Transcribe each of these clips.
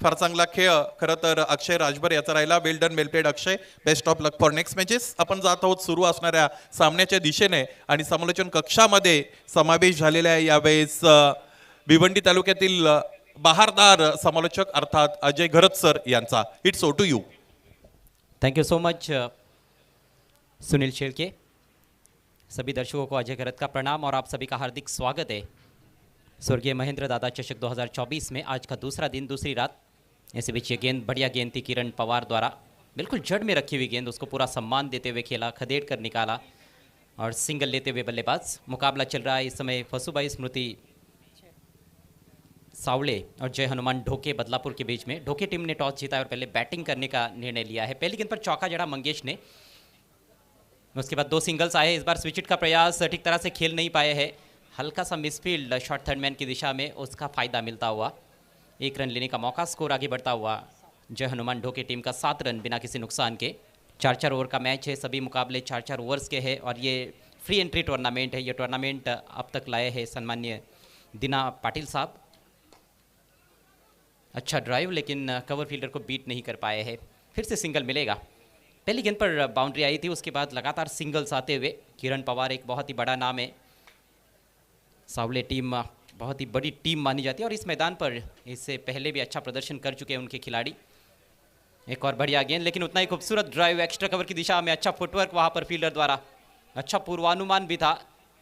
फार चांगला खेळ खरं तर अक्षय राजभर याचा राहिला. Well done, well played Akshay. Best of luck for next matches. आपण जात आहोत सुरू असणाऱ्या सामन्याच्या दिशेने आणि समालोचन कक्षामध्ये समावेश झालेल्या आहे यावेळेस भिवंडी तालुक्यातील बहारदार समालोचक अर्थात अजय घरत सर यांचा. It's over to you. Thank you so much Sunil Shelke. सभी दर्शकों को अजय घरत का प्रणाम और आप सभी का हार्दिक स्वागत है स्वर्गीय महेंद्र दादा चषक 2024 में. आज का दूसरा दिन, दूसरी रात. ऐसे बीच ये गेंद, बढ़िया गेंद थी किरण पवार द्वारा, बिल्कुल जड़ में रखी हुई गेंद, उसको पूरा सम्मान देते हुए खेला, खदेड़ कर निकाला और सिंगल लेते हुए बल्लेबाज. मुकाबला चल रहा है इस समय फसुबाई स्मृति सावले और जय हनुमान ढोके बदलापुर के बीच में. ढोके टीम ने टॉस जीता है और पहले बैटिंग करने का निर्णय लिया है. पहली गेंद पर चौका जड़ा मंगेश ने, उसके बाद दो सिंगल्स आए. इस बार स्विचिट का प्रयास ठीक तरह से खेल नहीं पाए हैं. हल्का सा मिसफील्ड शॉर्ट थर्ड मैन की दिशा में, उसका फायदा मिलता हुआ 1 रन लेने का मौका. स्कोर आगे बढ़ता हुआ जय हनुमान ढोके टीम का 7 रन बिना किसी नुकसान के. 4-4 ओवर का मैच है. सभी मुकाबले 4-4 ओवर्स के हैं और ये फ्री एंट्री टूर्नामेंट है. ये टूर्नामेंट अब तक लाए हैं सन्मान्य दीना पाटिल साहब. अच्छा ड्राइव, लेकिन कवर फील्डर को बीट नहीं कर पाए हैं. फिर से सिंगल मिलेगा. पहली गेंद पर बाउंड्री आई थी, उसके बाद लगातार सिंगल्स आते हुए किरण पवार एक बहुत ही बड़ा नाम है. सावले टीम बहुत ही बड़ी टीम मानी जाती है और इस मैदान पर इससे पहले भी अच्छा प्रदर्शन कर चुके हैं उनके खिलाड़ी. एक और बढ़िया गेंद, लेकिन उतना ही खूबसूरत ड्राइव एक्स्ट्रा कवर की दिशा में. अच्छा फुटवर्क वहाँ पर फील्डर द्वारा, अच्छा पूर्वानुमान भी था.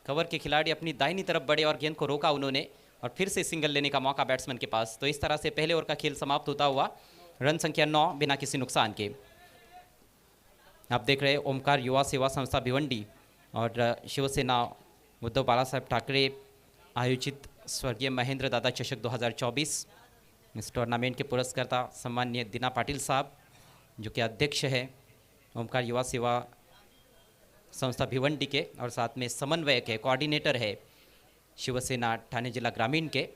कवर के खिलाड़ी अपनी दाहिनी तरफ बढ़े और गेंद को रोका उन्होंने और फिर से सिंगल लेने का मौका बैट्समैन के पास. तो इस तरह से पहले ओवर का खेल समाप्त होता हुआ रन संख्या 9 बिना किसी नुकसान के. आप देख रहे हैं ओमकार युवा सेवा संस्था भिवंडी और शिवसेना उद्धव बाला साहेब ठाकरे आयोजित स्वर्गीय महेंद्र दादा चषक 2024. इस टूर्नामेंट के पुरस्कर्ता सम्मान्य दीना पाटिल साहब, जो कि अध्यक्ष है ओमकार युवा सेवा संस्था भिवंडी के और साथ में समन्वयक है, कोऑर्डिनेटर है शिवसेना ठाणे जिला ग्रामीण के.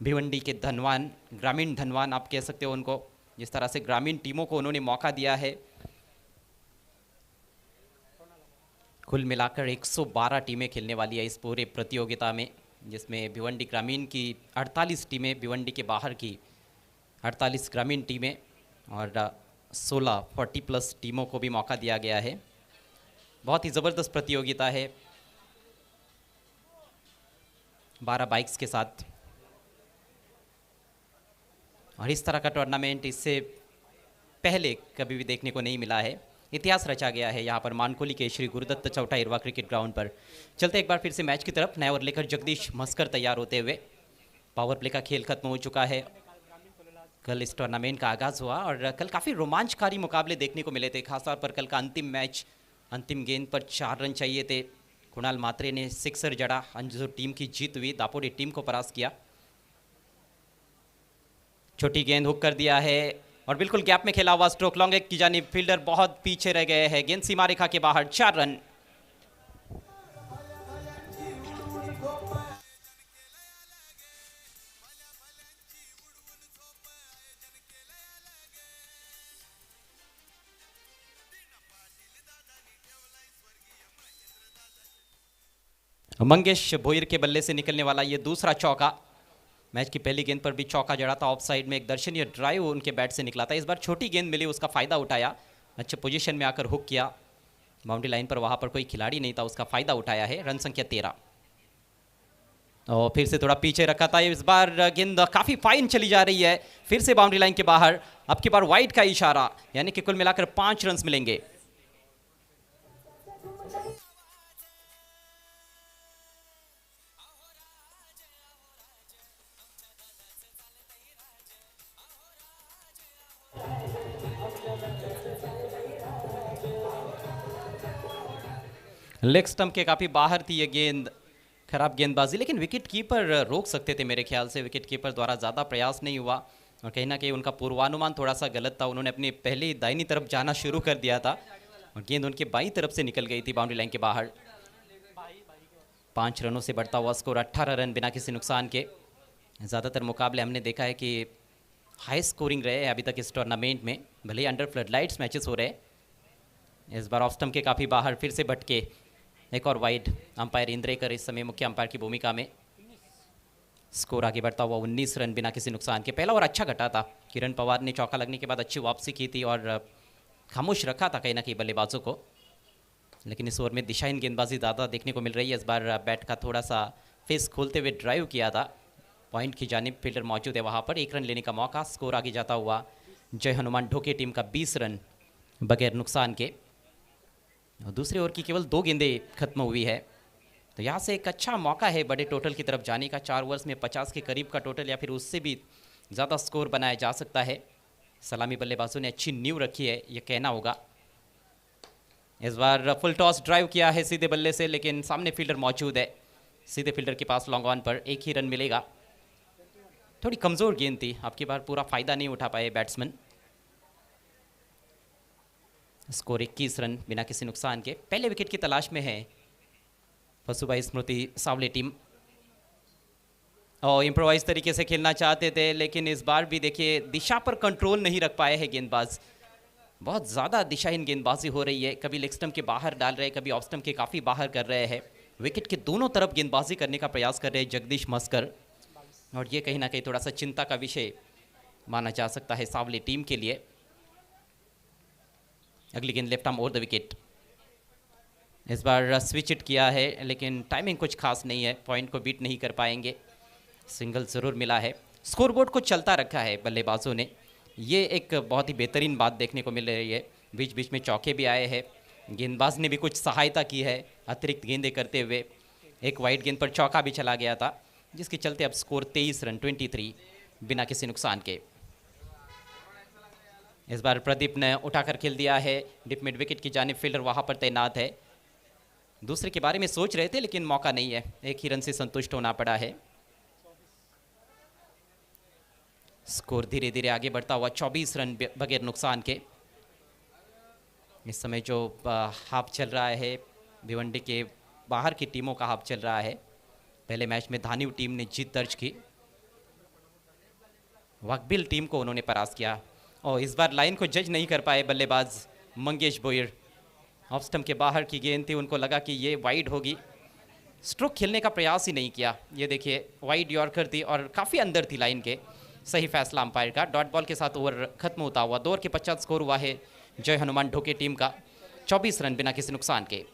भिवंडी के धनवान, ग्रामीण धनवान आप कह सकते हो उनको. जिस तरह से ग्रामीण टीमों को उन्होंने मौका दिया है, कुल मिलाकर 112 टीमें खेलने वाली है इस पूरे प्रतियोगिता में, जिसमें भिवंडी ग्रामीण की 48 टीमें, भिवंडी के बाहर की 48 ग्रामीण टीमें और 16 40+ टीमों को भी मौका दिया गया है. बहुत ही ज़बरदस्त प्रतियोगिता है 12 बाइक्स के साथ. और इस तरह का टूर्नामेंट इससे पहले कभी भी देखने को नहीं मिला है. इतिहास रचा गया है यहाँ पर मानकोली के श्री गुरुदत्त चौटा इरवा क्रिकेट ग्राउंड पर. चलते एक बार फिर से मैच की तरफ. नया ओवर लेकर जगदीश मस्कर तैयार होते हुए. पावर प्ले का खेल खत्म हो चुका है. कल इस टूर्नामेंट का आगाज़ हुआ और कल काफ़ी रोमांचकारी मुकाबले देखने को मिले थे. खासतौर पर कल का अंतिम मैच, अंतिम गेंद पर 4 रन चाहिए थे. कुणाल मात्रे ने सिक्सर जड़ा, जो टीम की जीत हुई, दापोडी टीम को परास्त किया. छोटी गेंद हुक कर दिया है और बिल्कुल गैप में खेला हुआ स्ट्रोक लॉन्ग एक की जानिब. फील्डर बहुत पीछे रह गए हैं. गेंद सीमा रेखा के बाहर. 4 रन. मंगेश भोईर के बल्ले से निकलने वाला ये दूसरा चौका. मैच की पहली गेंद पर भी चौका जड़ा था. ऑफ साइड में एक दर्शनीय ड्राइव उनके बैट से निकला था. इस बार छोटी गेंद मिली, उसका फ़ायदा उठाया. अच्छे पोजीशन में आकर हुक किया. बाउंड्री लाइन पर वहाँ पर कोई खिलाड़ी नहीं था, उसका फ़ायदा उठाया है. रन संख्या 13. और फिर से थोड़ा पीछे रखा था. इस बार गेंद काफ़ी फाइन चली जा रही है. फिर से बाउंड्री लाइन के बाहर. अब की बार वाइड का इशारा, यानी कि कुल मिलाकर 5 रन मिलेंगे. लेग स्टंप के काफ़ी बाहर थी ये गेंद. खराब गेंदबाजी, लेकिन विकेट कीपर रोक सकते थे मेरे ख्याल से. विकेट कीपर द्वारा ज़्यादा प्रयास नहीं हुआ और कहीं ना कहीं उनका पूर्वानुमान थोड़ा सा गलत था. उन्होंने अपनी पहली दाहिनी तरफ जाना शुरू कर दिया था और गेंद उनके बाईं तरफ से निकल गई थी बाउंड्री लाइन के बाहर. 5 रनों से बढ़ता हुआ स्कोर 18 रन बिना किसी नुकसान के. ज़्यादातर मुकाबले हमने देखा है कि हाई स्कोरिंग रहे हैं अभी तक इस टूर्नामेंट में, भले ही अंडर फ्लडलाइट्स मैचेस हो रहे हैं. इस बार ऑफ स्टंप के काफ़ी बाहर. फिर से भटके. एक और वाइड. अंपायर इंद्रेकर इस समय मुख्य अंपायर की भूमिका में. स्कोर आगे बढ़ता हुआ 19 रन बिना किसी नुकसान के। पहला ओवर अच्छा घटा था, किरण पवार ने चौका लगने के बाद अच्छी वापसी की थी और खामोश रखा था कहीं ना कहीं बल्लेबाजों को, लेकिन इस ओवर में दिशाहीन गेंदबाजी ज़्यादा देखने को मिल रही है। इस बार बैट का थोड़ा सा फेस खोलते हुए ड्राइव किया था, पॉइंट की जानिब फील्डर मौजूद है वहाँ पर, 1 रन लेने का मौका। स्कोर आगे जाता हुआ जय हनुमान ढोके टीम का 20 रन बगैर नुकसान के। और दूसरे ओवर की केवल 2 गेंदें खत्म हुई है, तो यहाँ से एक अच्छा मौका है बड़े टोटल की तरफ जाने का। 4 ओवर्स में 50 के करीब का टोटल या फिर उससे भी ज़्यादा स्कोर बनाया जा सकता है। सलामी बल्लेबाजों ने अच्छी नींव रखी है, ये कहना होगा। इस बार फुल टॉस ड्राइव किया है सीधे बल्ले से, लेकिन सामने फील्डर मौजूद है। सीधे फील्डर के पास लॉन्ग ऑन पर 1 ही रन मिलेगा। थोड़ी कमज़ोर गेंद थी, आपकी बार पूरा फ़ायदा नहीं उठा पाए बैट्समैन। स्कोर 21 रन बिना किसी नुकसान के। पहले विकेट की तलाश में है पशुभाई स्मृति सावले टीम, और इम्प्रोवाइज तरीके से खेलना चाहते थे, लेकिन इस बार भी देखिए दिशा पर कंट्रोल नहीं रख पाए हैं गेंदबाज। बहुत ज़्यादा दिशाहीन गेंदबाजी हो रही है, कभी लेग स्टंप के बाहर डाल रहे हैं, कभी ऑफ स्टंप के काफ़ी बाहर कर रहे हैं। विकेट के दोनों तरफ गेंदबाजी करने का प्रयास कर रहे हैं जगदीश मस्कर, और ये कहीं ना कहीं थोड़ा सा चिंता का विषय माना जा सकता है सावले टीम के लिए। अगली गेंद left arm over the wicket. इस बार स्विच इट किया है, लेकिन टाइमिंग कुछ खास नहीं है, पॉइंट को बीट नहीं कर पाएंगे। सिंगल ज़रूर मिला है। स्कोरबोर्ड को चलता रखा है बल्लेबाजों ने, ये एक बहुत ही बेहतरीन बात देखने को मिल रही है। बीच बीच में चौके भी आए हैं, गेंदबाज ने भी कुछ सहायता की है अतिरिक्त गेंदें करते हुए। एक वाइड गेंद पर चौका भी चला गया था, जिसके चलते अब स्कोर 23 रन 23 बिना किसी नुकसान के। इस बार प्रदीप ने उठाकर खेल दिया है, डिप मिड विकेट की जानिब फील्डर वहाँ पर तैनात है। दूसरे के बारे में सोच रहे थे, लेकिन मौका नहीं है, 1 ही रन से संतुष्ट होना पड़ा है। स्कोर धीरे धीरे आगे बढ़ता हुआ 24 रन बगैर नुकसान के। इस समय जो हाफ चल रहा है, भिवंडी के बाहर की टीमों का हाफ चल रहा है। पहले मैच में धानीव टीम ने जीत दर्ज की, वकबिल टीम को उन्होंने परास्त किया, और इस बार लाइन को जज नहीं कर पाए बल्लेबाज मंगेश बोयर। ऑफ स्टंप के बाहर की गेंद थी, उनको लगा कि ये वाइड होगी, स्ट्रोक खेलने का प्रयास ही नहीं किया। ये देखिए वाइड यॉर्कर थी और काफ़ी अंदर थी लाइन के। सही फैसला अंपायर का। डॉट बॉल के साथ ओवर खत्म होता हुआ 2 ओवर के पश्चात स्कोर हुआ है जय हनुमान ढोके टीम का 24 रन बिना किसी नुकसान के।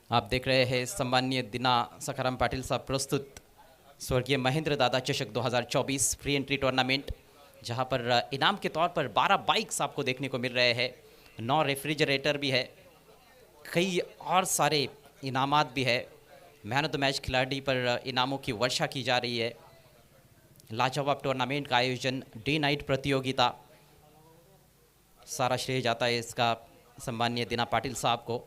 आप देख रहे हैं सम्माननीय दिना सखाराम पाटिल साहब प्रस्तुत स्वर्गीय महेंद्र दादा चषक 2024 फ्री एंट्री टूर्नामेंट, जहां पर इनाम के तौर पर 12 बाइक्स आपको देखने को मिल रहे हैं, 9 रेफ्रिजरेटर भी है, कई और सारे इनामात भी है। मैन ऑफ द मैच खिलाड़ी पर इनामों की वर्षा की जा रही है। लाजवाब टूर्नामेंट का आयोजन, डे नाइट प्रतियोगिता, सारा श्रेय जाता है इसका सम्माननीय दिना पाटिल साहब को।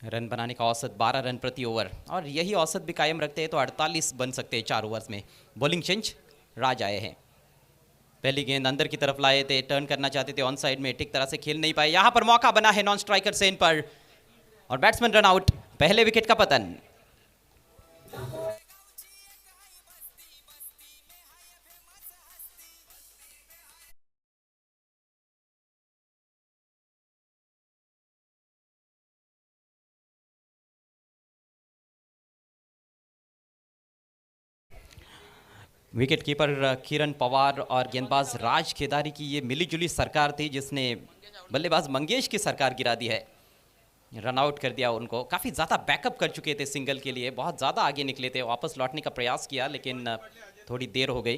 रन बनाने का औसत 12 रन प्रति ओवर, और यही औसत भी कायम रखते हैं तो 48 बन सकते हैं 4 ओवर्स में। बॉलिंग चेंज राज आए हैं। पहली गेंद अंदर की तरफ लाए थे, टर्न करना चाहते थे ऑन साइड में, ठीक तरह से खेल नहीं पाए। यहां पर मौका बना है नॉन स्ट्राइकर सेन पर, और बैट्समैन रन आउट, पहले विकेट का पतन। विकेट कीपर किरण पवार और गेंदबाज राज केदारी की ये मिलीजुली सरकार थी, जिसने बल्लेबाज मंगेश की सरकार गिरा दी है, रन आउट कर दिया उनको। काफ़ी ज़्यादा बैकअप कर चुके थे सिंगल के लिए, बहुत ज़्यादा आगे निकले थे, वापस लौटने का प्रयास किया लेकिन थोड़ी देर हो गई।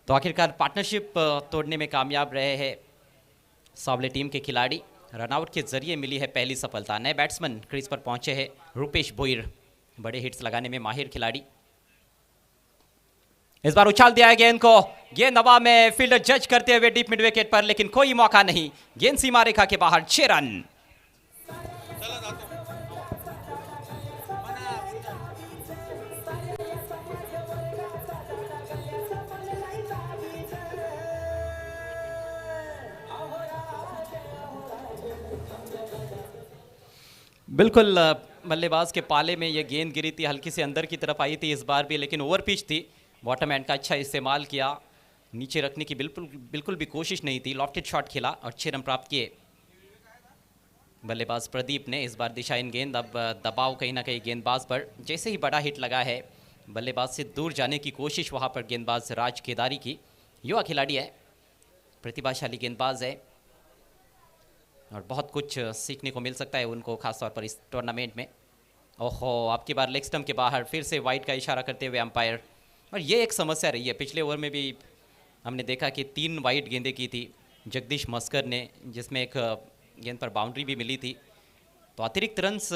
तो आखिरकार पार्टनरशिप तोड़ने में कामयाब रहे हैं सावले टीम के खिलाड़ी। रनआउट के जरिए मिली है पहली सफलता। नए बैट्समैन क्रीज पर पहुंचे हैं रूपेश बोयर, बड़े हिट्स लगाने में माहिर खिलाड़ी। इस बार उछाल दिया है गेंद को, गेंद हवा में, फील्डर जज करते हुए डीप मिड विकेट पर, लेकिन कोई मौका नहीं, गेंद सीमा रेखा के बाहर, 6 रन। बिल्कुल बल्लेबाज के पाले में ये गेंद गिरी थी, हल्की से अंदर की तरफ आई थी इस बार भी, लेकिन ओवर पिच थी। बॉटम एंड का अच्छा इस्तेमाल किया, नीचे रखने की बिल्कुल बिल्कुल भी कोशिश नहीं थी। लॉफ्टेड शॉट खेला और 6 रन प्राप्त किए बल्लेबाज प्रदीप ने। इस बार दिशाहीन गेंद, अब दबाव कहीं ना कहीं गेंदबाज पर। जैसे ही बड़ा हिट लगा है, बल्लेबाज से दूर जाने की कोशिश वहां पर गेंदबाज राज केदारी की। युवा खिलाड़ी है, प्रतिभाशाली गेंदबाज है और बहुत कुछ सीखने को मिल सकता है उनको, खासतौर पर इस टूर्नामेंट में। ओहो, आपकी बार लेग स्टंप के बाहर, फिर से वाइड का इशारा करते हुए अंपायर। और ये एक समस्या रही है, पिछले ओवर में भी हमने देखा कि 3 वाइड गेंदें की थी जगदीश मस्कर ने, जिसमें एक गेंद पर बाउंड्री भी मिली थी। तो अतिरिक्त रन्स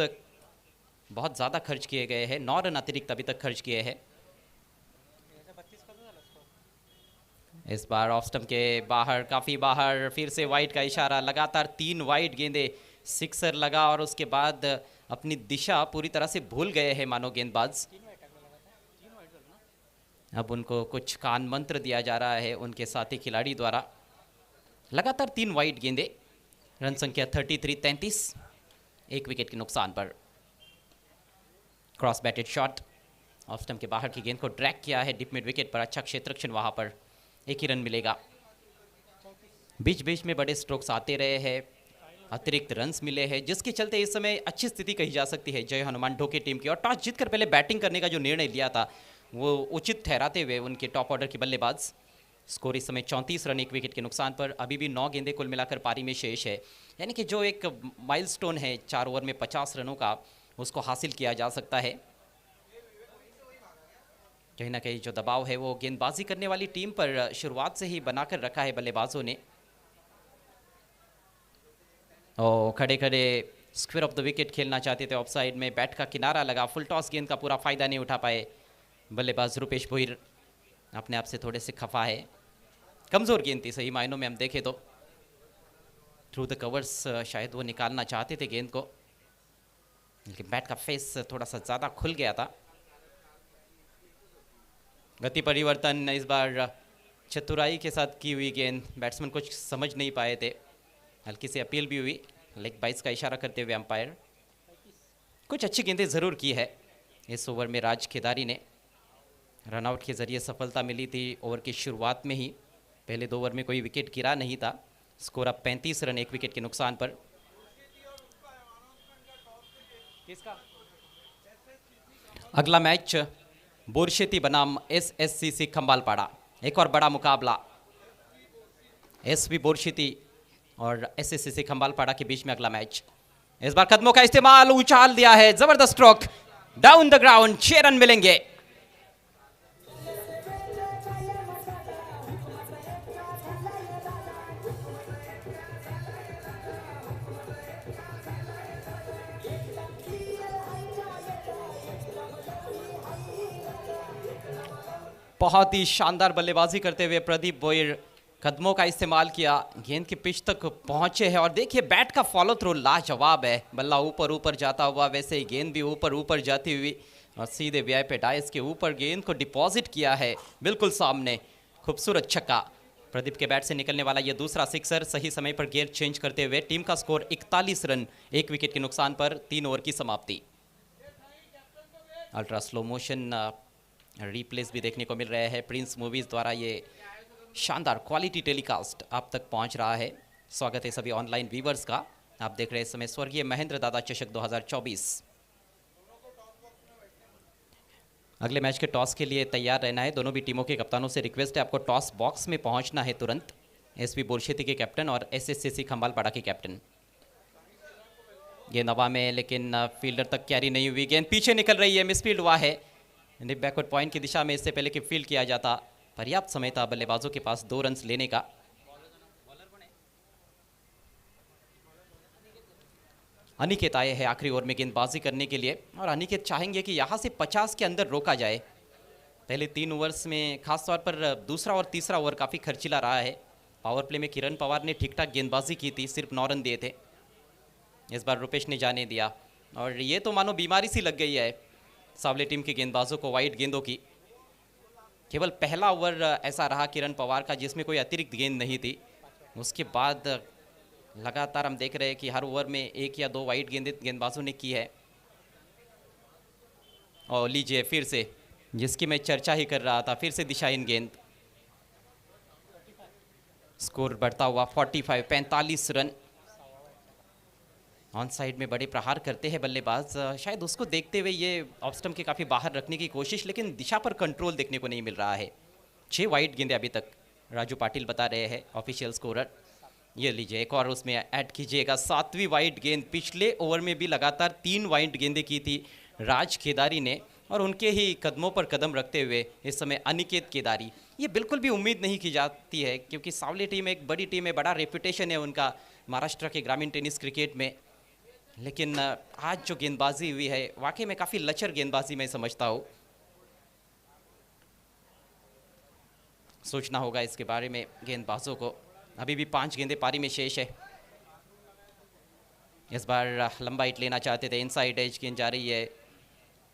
बहुत ज़्यादा खर्च किए गए हैं, 9 रन अतिरिक्त अभी तक खर्च किए हैं। इस बार ऑफ स्टंप के बाहर, काफ़ी बाहर, फिर से वाइड का इशारा। लगातार 3 वाइड गेंदें, सिक्सर लगा और उसके बाद अपनी दिशा पूरी तरह से भूल गए हैं मानो गेंदबाज। अब उनको कुछ कान मंत्र दिया जा रहा है उनके साथी खिलाड़ी द्वारा। लगातार 3 वाइड गेंदें, रन संख्या 33 एक विकेट के नुकसान पर। Cross batted shot, off stump के बाहर की गेंद को ड्रैग किया है डिप मिड विकेट पर। अच्छा क्षेत्ररक्षण वहां पर, 1 ही रन मिलेगा। बीच बीच में बड़े स्ट्रोक्स आते रहे हैं, अतिरिक्त रन्स मिले हैं, जिसके चलते इस समय अच्छी स्थिति कही जा सकती है जय हनुमान ढोके टीम की। और टॉस जीतकर पहले बैटिंग करने का जो निर्णय लिया था वो उचित ठहराते हुए उनके टॉप ऑर्डर के बल्लेबाज। स्कोर इस समय 34 रन 1 विकेट के नुकसान पर। अभी भी 9 गेंदें कुल मिलाकर पारी में शेष है, यानी कि जो एक माइलस्टोन है 4 ओवर में 50 रनों का, उसको हासिल किया जा सकता है। कहीं ना कहीं जो दबाव है वो गेंदबाजी करने वाली टीम पर शुरुआत से ही बनाकर रखा है बल्लेबाजों ने। और खड़े खड़े स्क्वायर ऑफ द विकेट खेलना चाहते थे, ऑफ साइड में बैट का किनारा लगा, फुल टॉस गेंद का पूरा फायदा नहीं उठा पाए बल्लेबाज रुपेश भोईर। अपने आप से थोड़े से खफा है, कमज़ोर गेंद थी सही मायनों में हम देखें तो। थ्रू द कवर्स शायद वो निकालना चाहते थे गेंद को, लेकिन बैट का फेस थोड़ा सा ज़्यादा खुल गया था। गति परिवर्तन, इस बार चतुराई के साथ की हुई गेंद, बैट्समैन कुछ समझ नहीं पाए थे, हल्की सी अपील भी हुई, लेग बाइस का इशारा करते हुए अंपायर। कुछ अच्छी गेंदें ज़रूर की है इस ओवर में राज केदारी ने। रनआउट के जरिए सफलता मिली थी ओवर की शुरुआत में ही, पहले 2 ओवर में कोई विकेट गिरा नहीं था। स्कोर अब 35 रन 1 विकेट के नुकसान पर। अगला मैच बोरशेती बनाम SSCC खंबालपाड़ा, एक और बड़ा मुकाबला SV बोरशेती और SSCC खंबालपाड़ा के बीच में अगला मैच। इस बार कदमों का इस्तेमाल, उछाल दिया है, जबरदस्त stroke, down the ground, 6 run मिलेंगे। बहुत ही शानदार बल्लेबाजी करते हुए प्रदीप भोईर, कदमों का इस्तेमाल किया, गेंद की पिच तक पहुंचे हैं और देखिए बैट का फॉलो थ्रू लाजवाब है। बल्ला ऊपर ऊपर जाता हुआ, वैसे ही गेंद भी ऊपर ऊपर जाती हुई और सीधे व्याय पे डाइस के ऊपर गेंद को डिपॉजिट किया है बिल्कुल सामने। खूबसूरत छक्का, प्रदीप के बैट से निकलने वाला ये दूसरा सिक्सर, सही समय पर गियर चेंज करते हुए। टीम का स्कोर 41 रन 1 विकेट के नुकसान पर, 3 ओवर की समाप्ति। अल्ट्रा स्लो मोशन रिप्लेस भी देखने को मिल रहे हैं प्रिंस मूवीज़ द्वारा। ये शानदार क्वालिटी टेलीकास्ट आप तक पहुंच रहा है। स्वागत है सभी ऑनलाइन व्यूवर्स का। आप देख रहे हैं इस समय स्वर्गीय महेंद्र दादा चषक 2024। अगले मैच के टॉस के लिए तैयार रहना है। दोनों भी टीमों के कप्तानों से रिक्वेस्ट है, आपको टॉस बॉक्स में पहुंचना है तुरंत। SV बोरशेती के कैप्टन और SSCC खंबालपाड़ा के कैप्टन। गेंद हवा में, लेकिन फील्डर तक कैरी नहीं हुई, गेंद पीछे निकल रही है, मिसफील्ड हुआ है निप बैकवर्ड पॉइंट की दिशा में। इससे पहले कि फील्ड किया जाता, पर्याप्त समय था बल्लेबाजों के पास 2 रन लेने का। अनिकेत आए हैं आखिरी ओवर में गेंदबाजी करने के लिए और अनिकेत चाहेंगे कि यहां से 50 के अंदर रोका जाए। पहले 3 ओवर्स में खासतौर पर दूसरा और तीसरा ओवर काफ़ी खर्चीला रहा है। पावर प्ले में किरण पवार ने ठीक ठाक गेंदबाजी की थी, सिर्फ 9 रन दिए थे। इस बार रुपेश ने जाने दिया और ये तो मानो बीमारी सी लग गई है सावले टीम के गेंदबाजों को वाइड गेंदों की। केवल पहला ओवर ऐसा रहा किरण पवार का जिसमें कोई अतिरिक्त गेंद नहीं थी। उसके बाद लगातार हम देख रहे हैं कि हर ओवर में 1 या 2 वाइड गेंदबाजों ने की है। और लीजिए फिर से, जिसकी मैं चर्चा ही कर रहा था, फिर से दिशाहीन गेंद। स्कोर बढ़ता हुआ 45 रन। ऑन साइड में बड़े प्रहार करते हैं बल्लेबाज, शायद उसको देखते हुए ये ऑफ स्टंप के काफ़ी बाहर रखने की कोशिश, लेकिन दिशा पर कंट्रोल देखने को नहीं मिल रहा है। 6 वाइड गेंदे अभी तक राजू पाटिल बता रहे हैं ऑफिशियल स्कोरर। ये लीजिए एक और उसमें ऐड कीजिएगा, 7वीं वाइड गेंद। पिछले ओवर में भी लगातार 3 वाइड गेंदें की थी राज केदारी ने, और उनके ही कदमों पर कदम रखते हुए इस समय अनिकेत केदारी। ये बिल्कुल भी उम्मीद नहीं की जाती है, क्योंकि सावले टीम एक बड़ी टीम है, बड़ा रेपुटेशन है उनका महाराष्ट्र के ग्रामीण टेनिस क्रिकेट में। लेकिन आज जो गेंदबाजी हुई है वाकई में काफ़ी लचर गेंदबाजी मैं समझता हूँ। सोचना होगा इसके बारे में गेंदबाजों को। अभी भी 5 गेंदें पारी में शेष है। इस बार लंबा हिट लेना चाहते थे, इनसाइड एज गेंद जा रही है,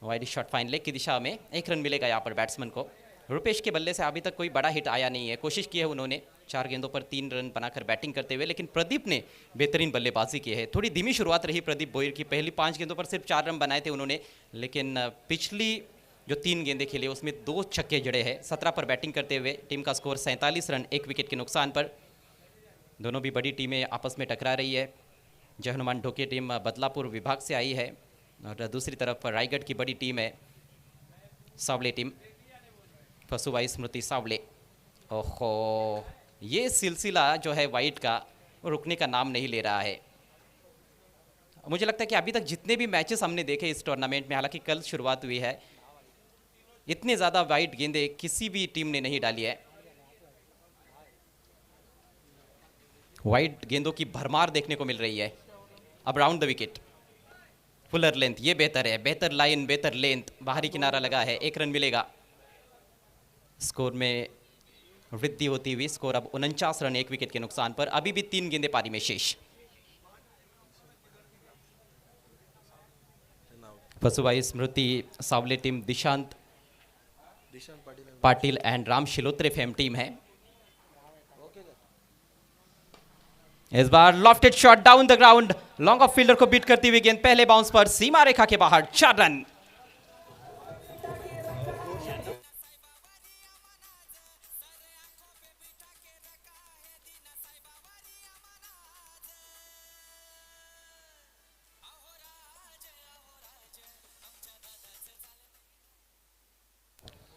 वाइड शॉट फाइन लेग की दिशा में। 1 रन मिलेगा यहाँ पर बैट्समैन को। रुपेश के बल्ले से अभी तक कोई बड़ा हिट आया नहीं है। कोशिश की है उन्होंने 4 गेंदों पर 3 रन बनाकर बैटिंग करते हुए, लेकिन प्रदीप ने बेहतरीन बल्लेबाजी की है। थोड़ी धीमी शुरुआत रही प्रदीप बोयर की। पहली 5 गेंदों पर सिर्फ 4 रन बनाए थे उन्होंने, लेकिन पिछली जो 3 गेंदें खेले उसमें 2 छक्के जड़े हैं। 17 पर बैटिंग करते हुए टीम का स्कोर 47 रन 1 विकेट के नुकसान पर। दोनों भी बड़ी टीमें आपस में टकरा रही है। जय हनुमान ढोके टीम बदलापुर विभाग से आई है, और दूसरी तरफ रायगढ़ की बड़ी टीम है सावले टीम, फसुबाई स्मृति सावले। ओहो, ये सिलसिला जो है वाइट का वो रुकने का नाम नहीं ले रहा है। मुझे लगता है कि अभी तक जितने भी मैचेस हमने देखे इस टूर्नामेंट में, हालांकि कल शुरुआत हुई है, इतने ज़्यादा वाइट गेंदें किसी भी टीम ने नहीं डाली है। वाइट गेंदों की भरमार देखने को मिल रही है। अब round the wicket, Fuller length, ये बेहतर है, बेहतर लाइन, बेहतर लेंथ, बाहरी किनारा लगा है। 1 रन मिलेगा। स्कोर में वृद्धि होती हुई स्कोर अब 49 रन 1 विकेट के नुकसान पर। अभी भी 3 गेंदें पारी में शेष। फसुबाई Smriti Sawle team Dishant Patil and Ram Shilotre fame team है। इस बार lofted shot down the ground, long off fielder को बीट करती हुई गेंद पहले बाउंस पर सीमा रेखा के बाहर। 4 रन।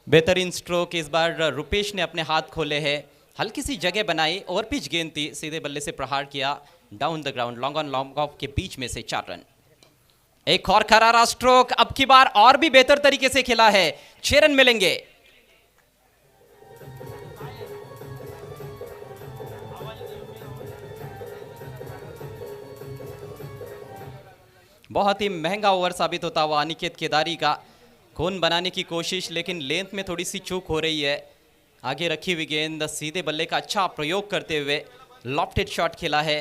बेहतरीन स्ट्रोक इस बार रुपेश ने अपने हाथ खोले हैं। हल्की सी जगह बनाई, ओवर पिच गेंद थी, सीधे बल्ले से प्रहार किया down the ground, long on long off के बीच में से 4 रन। एक और करारा स्ट्रोक, अब की बार और भी बेहतर तरीके से खेला है। 6 रन मिलेंगे। बहुत ही महंगा ओवर साबित होता हुआ अनिकेत केदारी का। खून बनाने की कोशिश, लेकिन लेंथ में थोड़ी सी चूक हो रही है। आगे रखी हुई गेंद सीधे बल्ले का अच्छा प्रयोग करते हुए लॉफ्टेड शॉट खेला है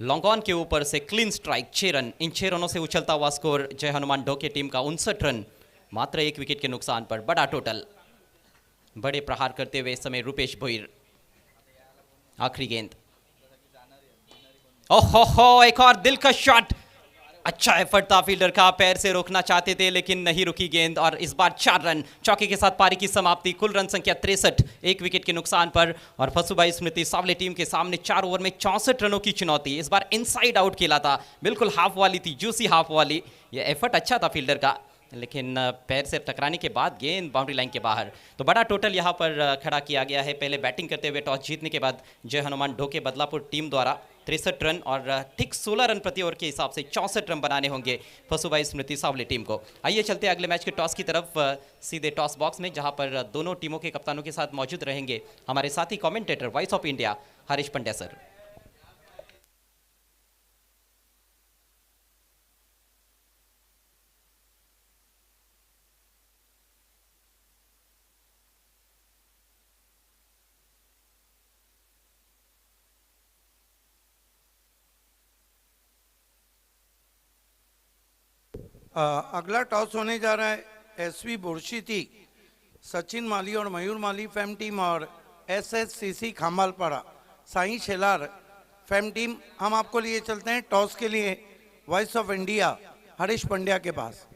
लॉन्ग ऑन के ऊपर से, क्लीन स्ट्राइक। 6 रन। इन 6 रनों से उछलता हुआ स्कोर जय हनुमान ढोके टीम का 59 रन मात्र 1 विकेट के नुकसान पर। बड़ा टोटल। बड़े प्रहार करते हुए इस समय रुपेश भोईर। आखिरी गेंद, ओहो, एक और दिलकश शॉट। अच्छा एफर्ट था फील्डर का, पैर से रोकना चाहते थे लेकिन नहीं रुकी गेंद, और इस बार 4 रन। चौके के साथ पारी की समाप्ति। कुल रन संख्या 63 1 विकेट के नुकसान पर। और फसुबाई स्मृति सावले टीम के सामने 4 ओवर में 64 रनों की चुनौती। इस बार इनसाइड आउट खेला था, बिल्कुल हाफ वाली थी, जूसी हाफ वाली। ये एफर्ट अच्छा था फील्डर का, लेकिन पैर से टकराने के बाद गेंद बाउंड्री लाइन के बाहर। तो बड़ा टोटल यहाँ पर खड़ा किया गया है। पहले बैटिंग करते हुए टॉस जीतने के बाद जय हनुमान ढोके बदलापुर टीम द्वारा 63 रन और ठीक 16 रन प्रति ओवर के हिसाब से 64 रन बनाने होंगे फसुबाई स्मृति सावले टीम को। आइए चलते हैं अगले मैच के टॉस की तरफ, सीधे टॉस बॉक्स में, जहां पर दोनों टीमों के कप्तानों के साथ मौजूद रहेंगे हमारे साथी commentator voice of India Harish Pandya sir. अगला टॉस होने जा रहा है एसवी बुरशीती सचिन माली और मयूर माली फैम टीम और एसएससीसी खाम्बालपाड़ा साई शेलार फैम टीम। हम आपको लिए चलते हैं टॉस के लिए voice of India Harish Pandya के पास।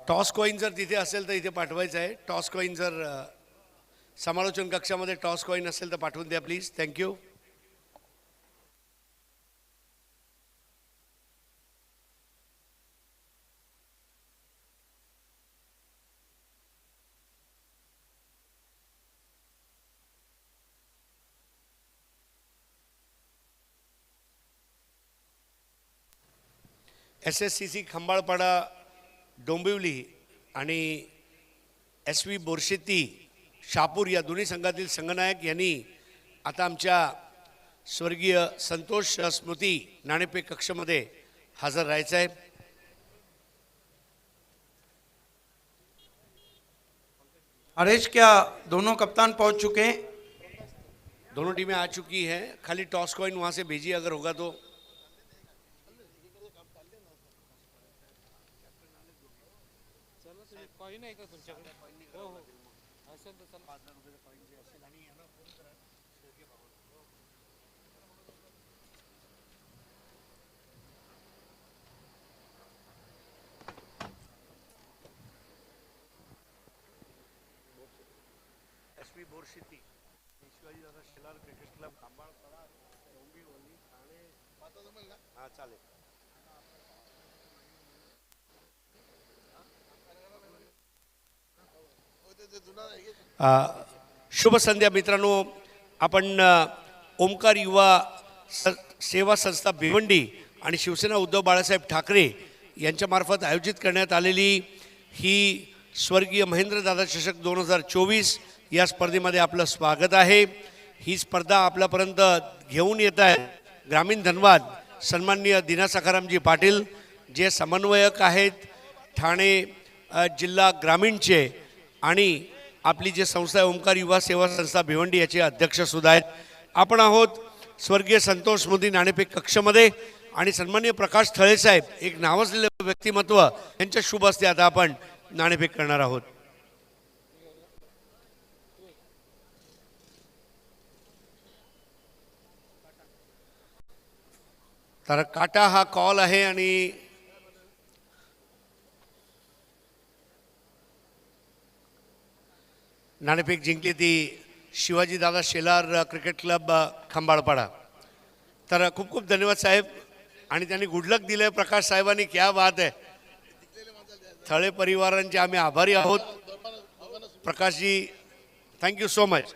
टॉस कॉइन जर तिथे असेल तर इथे पाठवायचं आहे. टॉस कॉइन जर समालोचन कक्षामध्ये टॉस कॉईन असेल तर पाठवून द्या please. Thank you. SSCC Khambalpada Dombivli आणि SV बोरशेती शहापूर या दोन्ही संघातील संघनायक यांनी आता आमच्या स्वर्गीय संतोष स्मृती नाणेफेक कक्षामध्ये हजर राहायचं आहे. हरेश, क्या दोनों कप्तान पहुंच चुके हैं? दोनों टीमें आ चुकी हैं. खाली टॉस कॉइन वहाँ से भेजिए अगर होगा तो. SV बोरशेती, शिवाजी दादा शेलार क्रिकेट क्लब खंबाळपाडा डोंबिवली ठाणे. हां चालेल. शुभ संध्या मित्रांनो. आपण ओमकार युवा सेवा संस्था भिवंडी आणि शिवसेना उद्धव बाळासाहेब ठाकरे यांच्यामार्फत आयोजित करण्यात आलेली ही स्वर्गीय महेंद्रदादा चषक 2024 या स्पर्धेमध्ये आपलं स्वागत आहे. ही स्पर्धा आपल्यापर्यंत घेऊन येत आहे ग्रामीण धनवाद सन्माननीय दिना सखारामजी पाटील, जे समन्वयक आहेत ठाणे जिल्हा ग्रामीणचे, आणि आपली जी संस्था आहे ओमकार युवा सेवा संस्था भिवंडी याचे अध्यक्ष सुद्धा आहेत. आपण आहोत स्वर्गीय संतोष स्मृती नाणेफेक कक्षामध्ये आणि सन्माननीय प्रकाश थळे साहेब, एक नावाजलेलं व्यक्तिमत्व, यांच्या शुभ हस्ते आता आपण नाणेफेक करणार आहोत. तर काटा हा कॉल आहे आणि नाणेफेक जिंकली ती शिवाजी दादा शेलार क्रिकेट क्लब खंबाळपाडा. तर खूप खूप धन्यवाद साहेब. आणि त्यांनी गुडलक दिलं प्रकाश साहेबांनी. क्या बात आहे. थळे परिवारांचे आम्ही आभारी आहोत. प्रकाशजी, थँक्यू सो मच.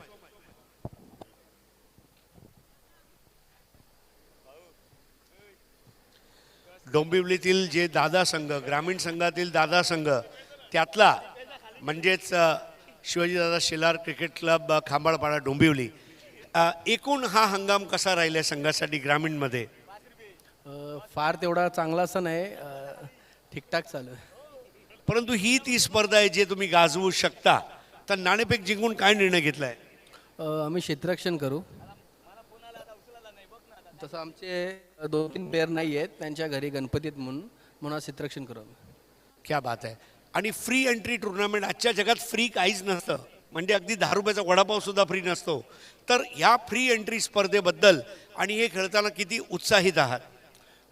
डोंबिवलीतील जे दादा संघ, ग्रामीण संघातील दादा संघ, त्यातला म्हणजेच शिवाजीदादा शेलार क्रिकेट क्लब खांबाळपाडा डोंबिवली, एकूण हा हंगाम कसा राहिला संघासाठी ग्रामीणमध्ये? फार तेवढा चांगला असं नाही, ठीकठाक चालू आहे. परंतु ही ती स्पर्धा आहे जे तुम्ही गाजवू शकता. तर नाणेफेक जिंकून काय निर्णय घेतलाय? आम्ही क्षेत्ररक्षण करू. तसं आमचे 2-3 प्लेयर नाही आहेत, त्यांच्या घरी गणपतीत म्हणून क्षेत्ररक्षण करू आम्ही. क्या बात आहे. आणि फ्री एंट्री टुर्नामेंट, आजच्या जगात फ्री काहीच नसतं, म्हणजे अगदी 10 रुपयाचा वडापाव सुद्धा फ्री नसतो. तर ह्या फ्री एंट्री स्पर्धेबद्दल आणि हे खेळताना किती उत्साहित आहात?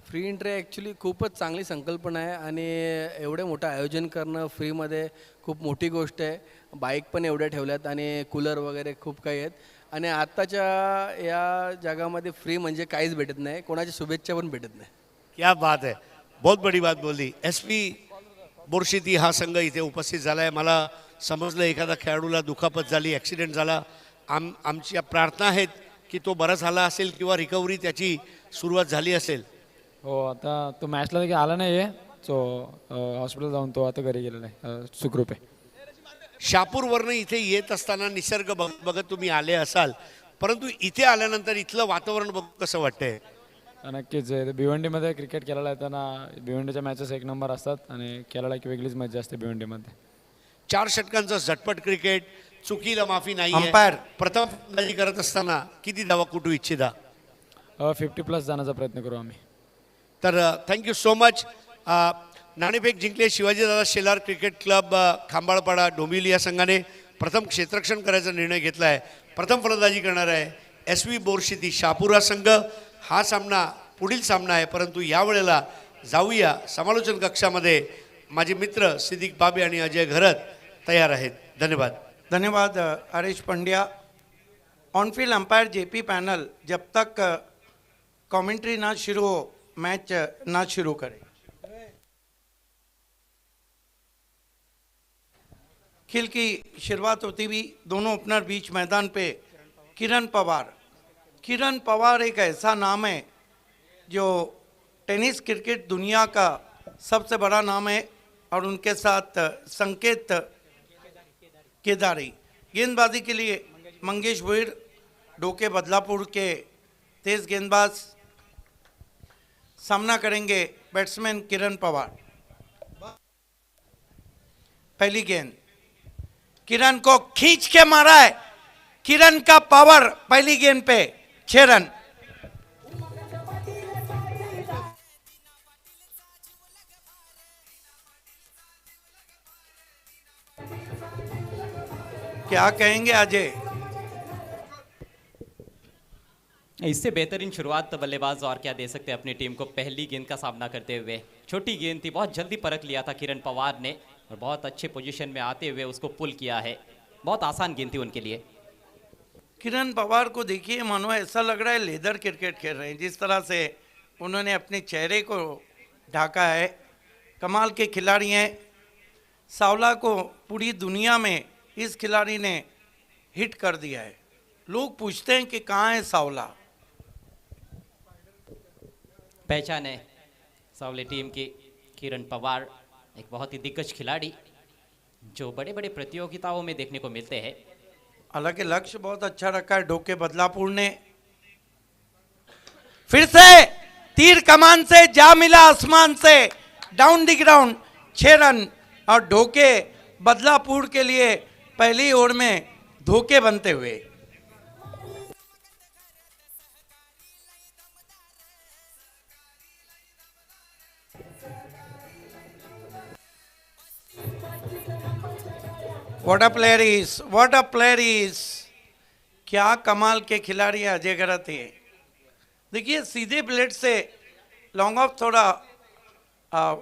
फ्री एंट्री ॲक्च्युली खूपच चांगली संकल्पना आहे आणि एवढे मोठं आयोजन करणं फ्रीमध्ये खूप मोठी गोष्ट आहे. बाईक पण एवढ्या ठेवल्यात आणि कूलर वगैरे खूप काही आहेत. आणि आत्ताच्या या जगामध्ये फ्री म्हणजे काहीच भेटत नाही, कोणाच्या शुभेच्छा पण भेटत नाही. क्या बात आहे, बहुत बडी बात बोलली. SV बोरशेती हा संघ इथे उपस्थित झाला आहे. मला समजलं एखादा खेळाडूला दुखापत झाली, ॲक्सिडेंट झाला. आमच्या प्रार्थना आहेत की तो बरा झाला असेल किंवा रिकव्हरी त्याची सुरुवात झाली असेल. हो, आता तो मॅचला देखील आला नाही आहे, सो हॉस्पिटल जाऊन तो आता घरी गेलेला आहे, सुखरूप आहे. शहापूरवरनं इथे येत असताना निसर्ग बघत तुम्ही आले असाल, परंतु इथे आल्यानंतर इथलं वातावरण बघ कसं वाटतंय? नक्कीच भिवंडीमध्ये क्रिकेट खेळायला येताना भिवंडीच्या मॅचेस एक नंबर असतात आणि खेळायला एक वेगळीच मजा असते भिवंडीमध्ये. 4 षटकांचं झटपट क्रिकेट, चुकीला माफी नाही. अंपायर प्रथम फलंदाजी करत असताना किती धावा कुठू इच्छिता? 50+ जाण्याचा प्रयत्न करू आम्ही. तर थँक्यू सो मच. नाणेफेक जिंकले शिवाजीदादा शेलार क्रिकेट क्लब खांबाळपाडा डोंबिवली या संघाने. प्रथम क्षेत्ररक्षण करायचा निर्णय घेतला आहे. प्रथम फलंदाजी करणार आहे SV बोरशेती शहापूर संघ. हा सामना पुढील सामना आहे, परंतु यावेळेला जाऊया समालोचन कक्षामध्ये. माझे मित्र सिद्दीक बाबे आणि अजय घरत तयार आहेत. धन्यवाद. धन्यवाद Harish Pandya. On field umpire JP panel जब तक कमेंट्री ना शुरू हो मैच ना शुरू करे। खेल की शुरुआत होती हुई दोनों ओपनर बीच मैदान पे किरण पवार। किरण पवार एक ऐसा नाम है जो टेनिस क्रिकेट दुनिया का सबसे बड़ा नाम है और उनके साथ संकेत केदारी। गेंदबाजी के लिए मंगेश भुईर, डोके बदलापुर के तेज गेंदबाज सामना करेंगे बैट्समैन किरण पवार। पहली गेंद किरण को खींच के मारा है। किरण का पावर पहली गेंद पे 6 रन। क्या कहेंगे अजय? इससे बेहतरीन शुरुआत तो बल्लेबाज और क्या दे सकते हैं अपनी टीम को पहली गेंद का सामना करते हुए। छोटी गेंद थी, बहुत जल्दी परख लिया था किरण पवार ने और बहुत अच्छे पोजीशन में आते हुए उसको पुल किया है। बहुत आसान गेंद थी उनके लिए। किरण पवार को देखिए, मानो ऐसा लग रहा है लेदर क्रिकेट खेल रहे हैं, जिस तरह से उन्होंने अपने चेहरे को ढाका है। कमाल के खिलाड़ी हैं। सावला को पूरी दुनिया में इस खिलाड़ी ने हिट कर दिया है। लोग पूछते हैं कि कहाँ है सावला। पहचान है सावले टीम की किरण पवार, एक बहुत ही दिग्गज खिलाड़ी जो बड़े बड़े प्रतियोगिताओं में देखने को मिलते हैं। हालांकि लक्ष्य बहुत अच्छा रखा है डोके बदलापुर ने। फिर से तीर कमान से जा मिला आसमान से, डाउन द ग्राउंड 6 रन। और डोके बदलापुर के लिए पहली ओवर में धोखे बनते हुए। What a player is, what a player is. क्या कमाल के खिलाड़ी है अजय गरत है। देखिए सीधे ब्लेड से लॉन्ग ऑफ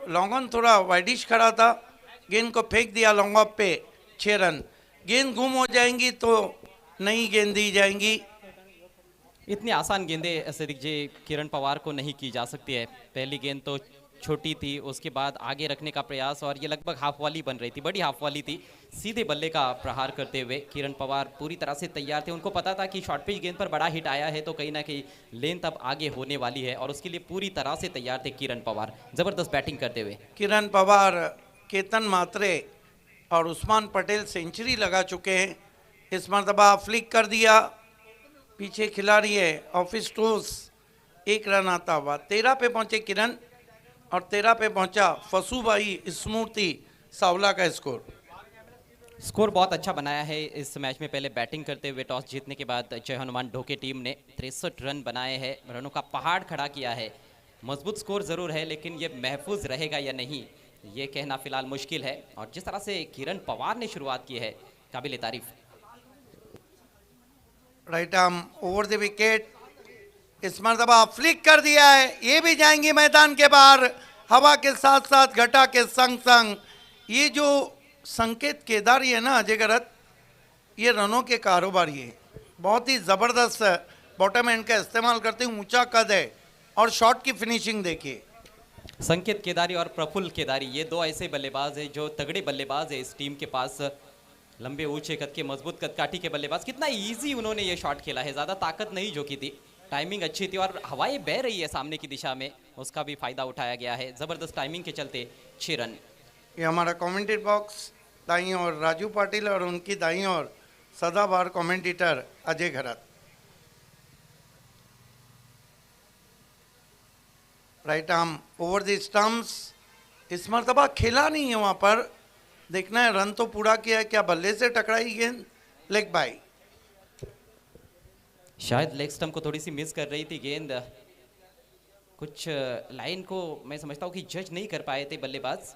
लॉन्ग ऑन थोड़ा वाइडिश खड़ा था, गेंद को फेंक दिया लॉन्ग ऑफ पे 6 रन। गेंद गुम हो जाएंगी तो नई गेंद दी जाएंगी। इतनी आसान गेंदें ऐसे दीजिए किरण पवार को नहीं की जा सकती है। पहली गेंद तो छोटी थी, उसके बाद आगे रखने का प्रयास और ये लगभग हाफ वाली बन रही थी, बड़ी हाफ वाली थी। सीधे बल्ले का प्रहार करते हुए किरण पवार पूरी तरह से तैयार थे। उनको पता था कि शॉर्ट पिच गेंद पर बड़ा हिट आया है तो कहीं ना कहीं लेंथ अब आगे होने वाली है और उसके लिए पूरी तरह से तैयार थे किरण पवार, जबरदस्त बैटिंग करते हुए। किरण पवार, केतन मात्रे और उस्मान पटेल सेंचुरी लगा चुके हैं। इस मरतबा फ्लिक कर दिया, पीछे खिलाड़ी है ऑफिस टूस, 1 रन आता हुआ। 13 पे पहुंचे किरण और 13 पे पहुंचा फसूबाई स्मृति सावला का स्कोर बहुत अच्छा बनाया है इस मैच में। पहले बैटिंग करते हुए टॉस जीतने के बाद जय हनुमान ढोके टीम ने 63 रन बनाए हैं, रनों का पहाड़ खड़ा किया है। मजबूत स्कोर जरूर है लेकिन ये महफूज रहेगा या नहीं ये कहना फिलहाल मुश्किल है। और जिस तरह से किरण पवार ने शुरुआत की है काबिल तारीफ। Right arm over the wicket, इस मरतबा फ्लिक कर दिया है। ये भी जाएंगी मैदान के बाहर, हवा के साथ साथ घटा के संग संग। ये जो संकेत केदारी है ना अजय गरत, ये रनों के कारोबारी है। बहुत ही ज़बरदस्त बॉटम एंड का इस्तेमाल करते हैं, ऊंचा कद है और शॉट की फिनिशिंग देखिए। संकेत केदारी और प्रफुल्ल केदारी ये दो ऐसे बल्लेबाज हैं जो तगड़े बल्लेबाज है इस टीम के पास। लंबे ऊंचे कद के मजबूत कदकाठी के बल्लेबाज। कितना इजी उन्होंने ये शॉट खेला है, ज़्यादा ताकत नहीं झोंकी थी, टाइमिंग अच्छी थी और हवाएं बह रही है सामने की दिशा में, उसका भी फायदा उठाया गया है। ज़बरदस्त टाइमिंग के चलते 6 रन। ये हमारा कमेंटेटर बॉक्स, दाईं ओर राजू पाटिल और उनकी दाईं ओर सदाबहार commentator Ajay Gharat. Right arm over the stumps, इस मरतबा खेला नहीं है वहां पर, देखना है रन तो पूरा किया है, क्या बल्ले से टकराई गेंद, लेग बाई। शायद लेग स्टंप को थोड़ी सी मिस कर रही थी गेंद, कुछ लाइन को मैं समझता हूँ कि जज नहीं कर पाए थे बल्लेबाज।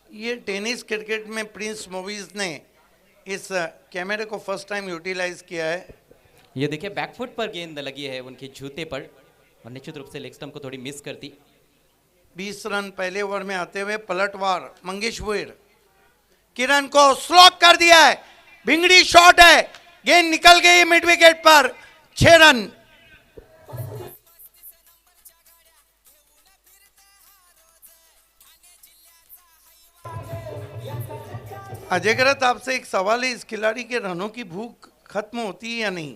ये टेनिस क्रिकेट में प्रिंस मूवीज ने इस कैमरे को फर्स्ट टाइम यूटिलाइज किया है। ये देखिए बैकफुट पर गेंद लगी है उनके जूते पर और निश्चित रूप से लेग स्टंप को थोड़ी मिस करती। 20 रन पहले ओवर में आते हुए पलटवार मंगेश भुईर, किरण को स्लॉक कर दिया है। भिंगड़ी शॉट है, गेंद निकल गई मिड विकेट पर, 6 रन। अजय गरत, आपसे एक सवाल है, इस खिलाड़ी के रनों की भूख खत्म होती है या नहीं?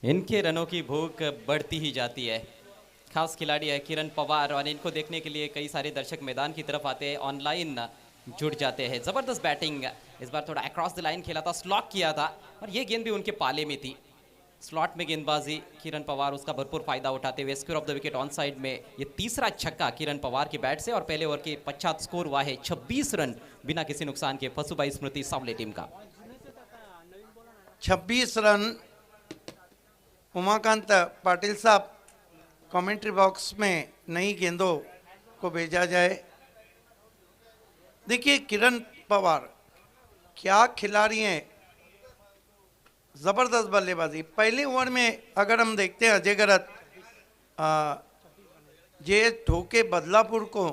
इनके रनों की भूख बढ़ती ही जाती है। खास खिलाड़ी है किरण पवार और इनको देखने के लिए कई सारे दर्शक मैदान की तरफ आते हैं, ऑनलाइन जुड़ जाते हैं। ज़बरदस्त बैटिंग, इस बार थोड़ा अक्रॉस द लाइन खेला था, स्लॉक किया था और ये गेंद भी उनके पाले में थी। स्लॉट में गेंदबाजी किरण पवार, उसका भरपूर फायदा उठाते हुए square of the wicket on side में ये तीसरा छक्का किरण पवार की बैट से और पहले ओवर के पश्चात स्कोर हुआ है 26 रन बिना किसी नुकसान के फसुबाई स्मृति सावले टीम का। 26 रन। उमाकांत पाटिल साहब, कमेंट्री बॉक्स में नई गेंदों को भेजा जाए। देखिए किरण पवार क्या खिलाड़ी हैं, जबरदस्त बल्लेबाजी। पहले ओवर में अगर हम देखते हैं अजय गरत, ये धोखे बदलापुर को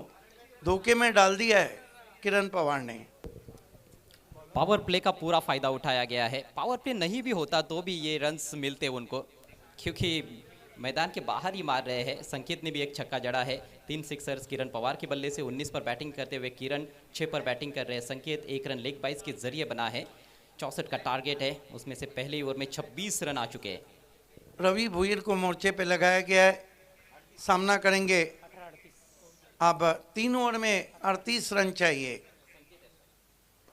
धोखे में डाल दिया है किरण पवार ने। पावर प्ले का पूरा फायदा उठाया गया है। पावर प्ले नहीं भी होता तो भी ये रन्स मिलते उनको, क्योंकि मैदान के बाहर ही मार रहे हैं। संकेत ने भी एक छक्का जड़ा है। 3 सिक्सर्स किरण पवार के बल्ले से। 19 पर बैटिंग करते हुए किरण 6 पर बैटिंग कर रहे हैं। संकेत 1 रन लेग बाइस के जरिए बना है। 64 का टारगेट है, उसमें से पहले ओवर में 26 रन आ चुके हैं। रवि भुईर को मोर्चे पे लगाया गया है, सामना करेंगे। अब 3 ओवर में 38 रन चाहिए।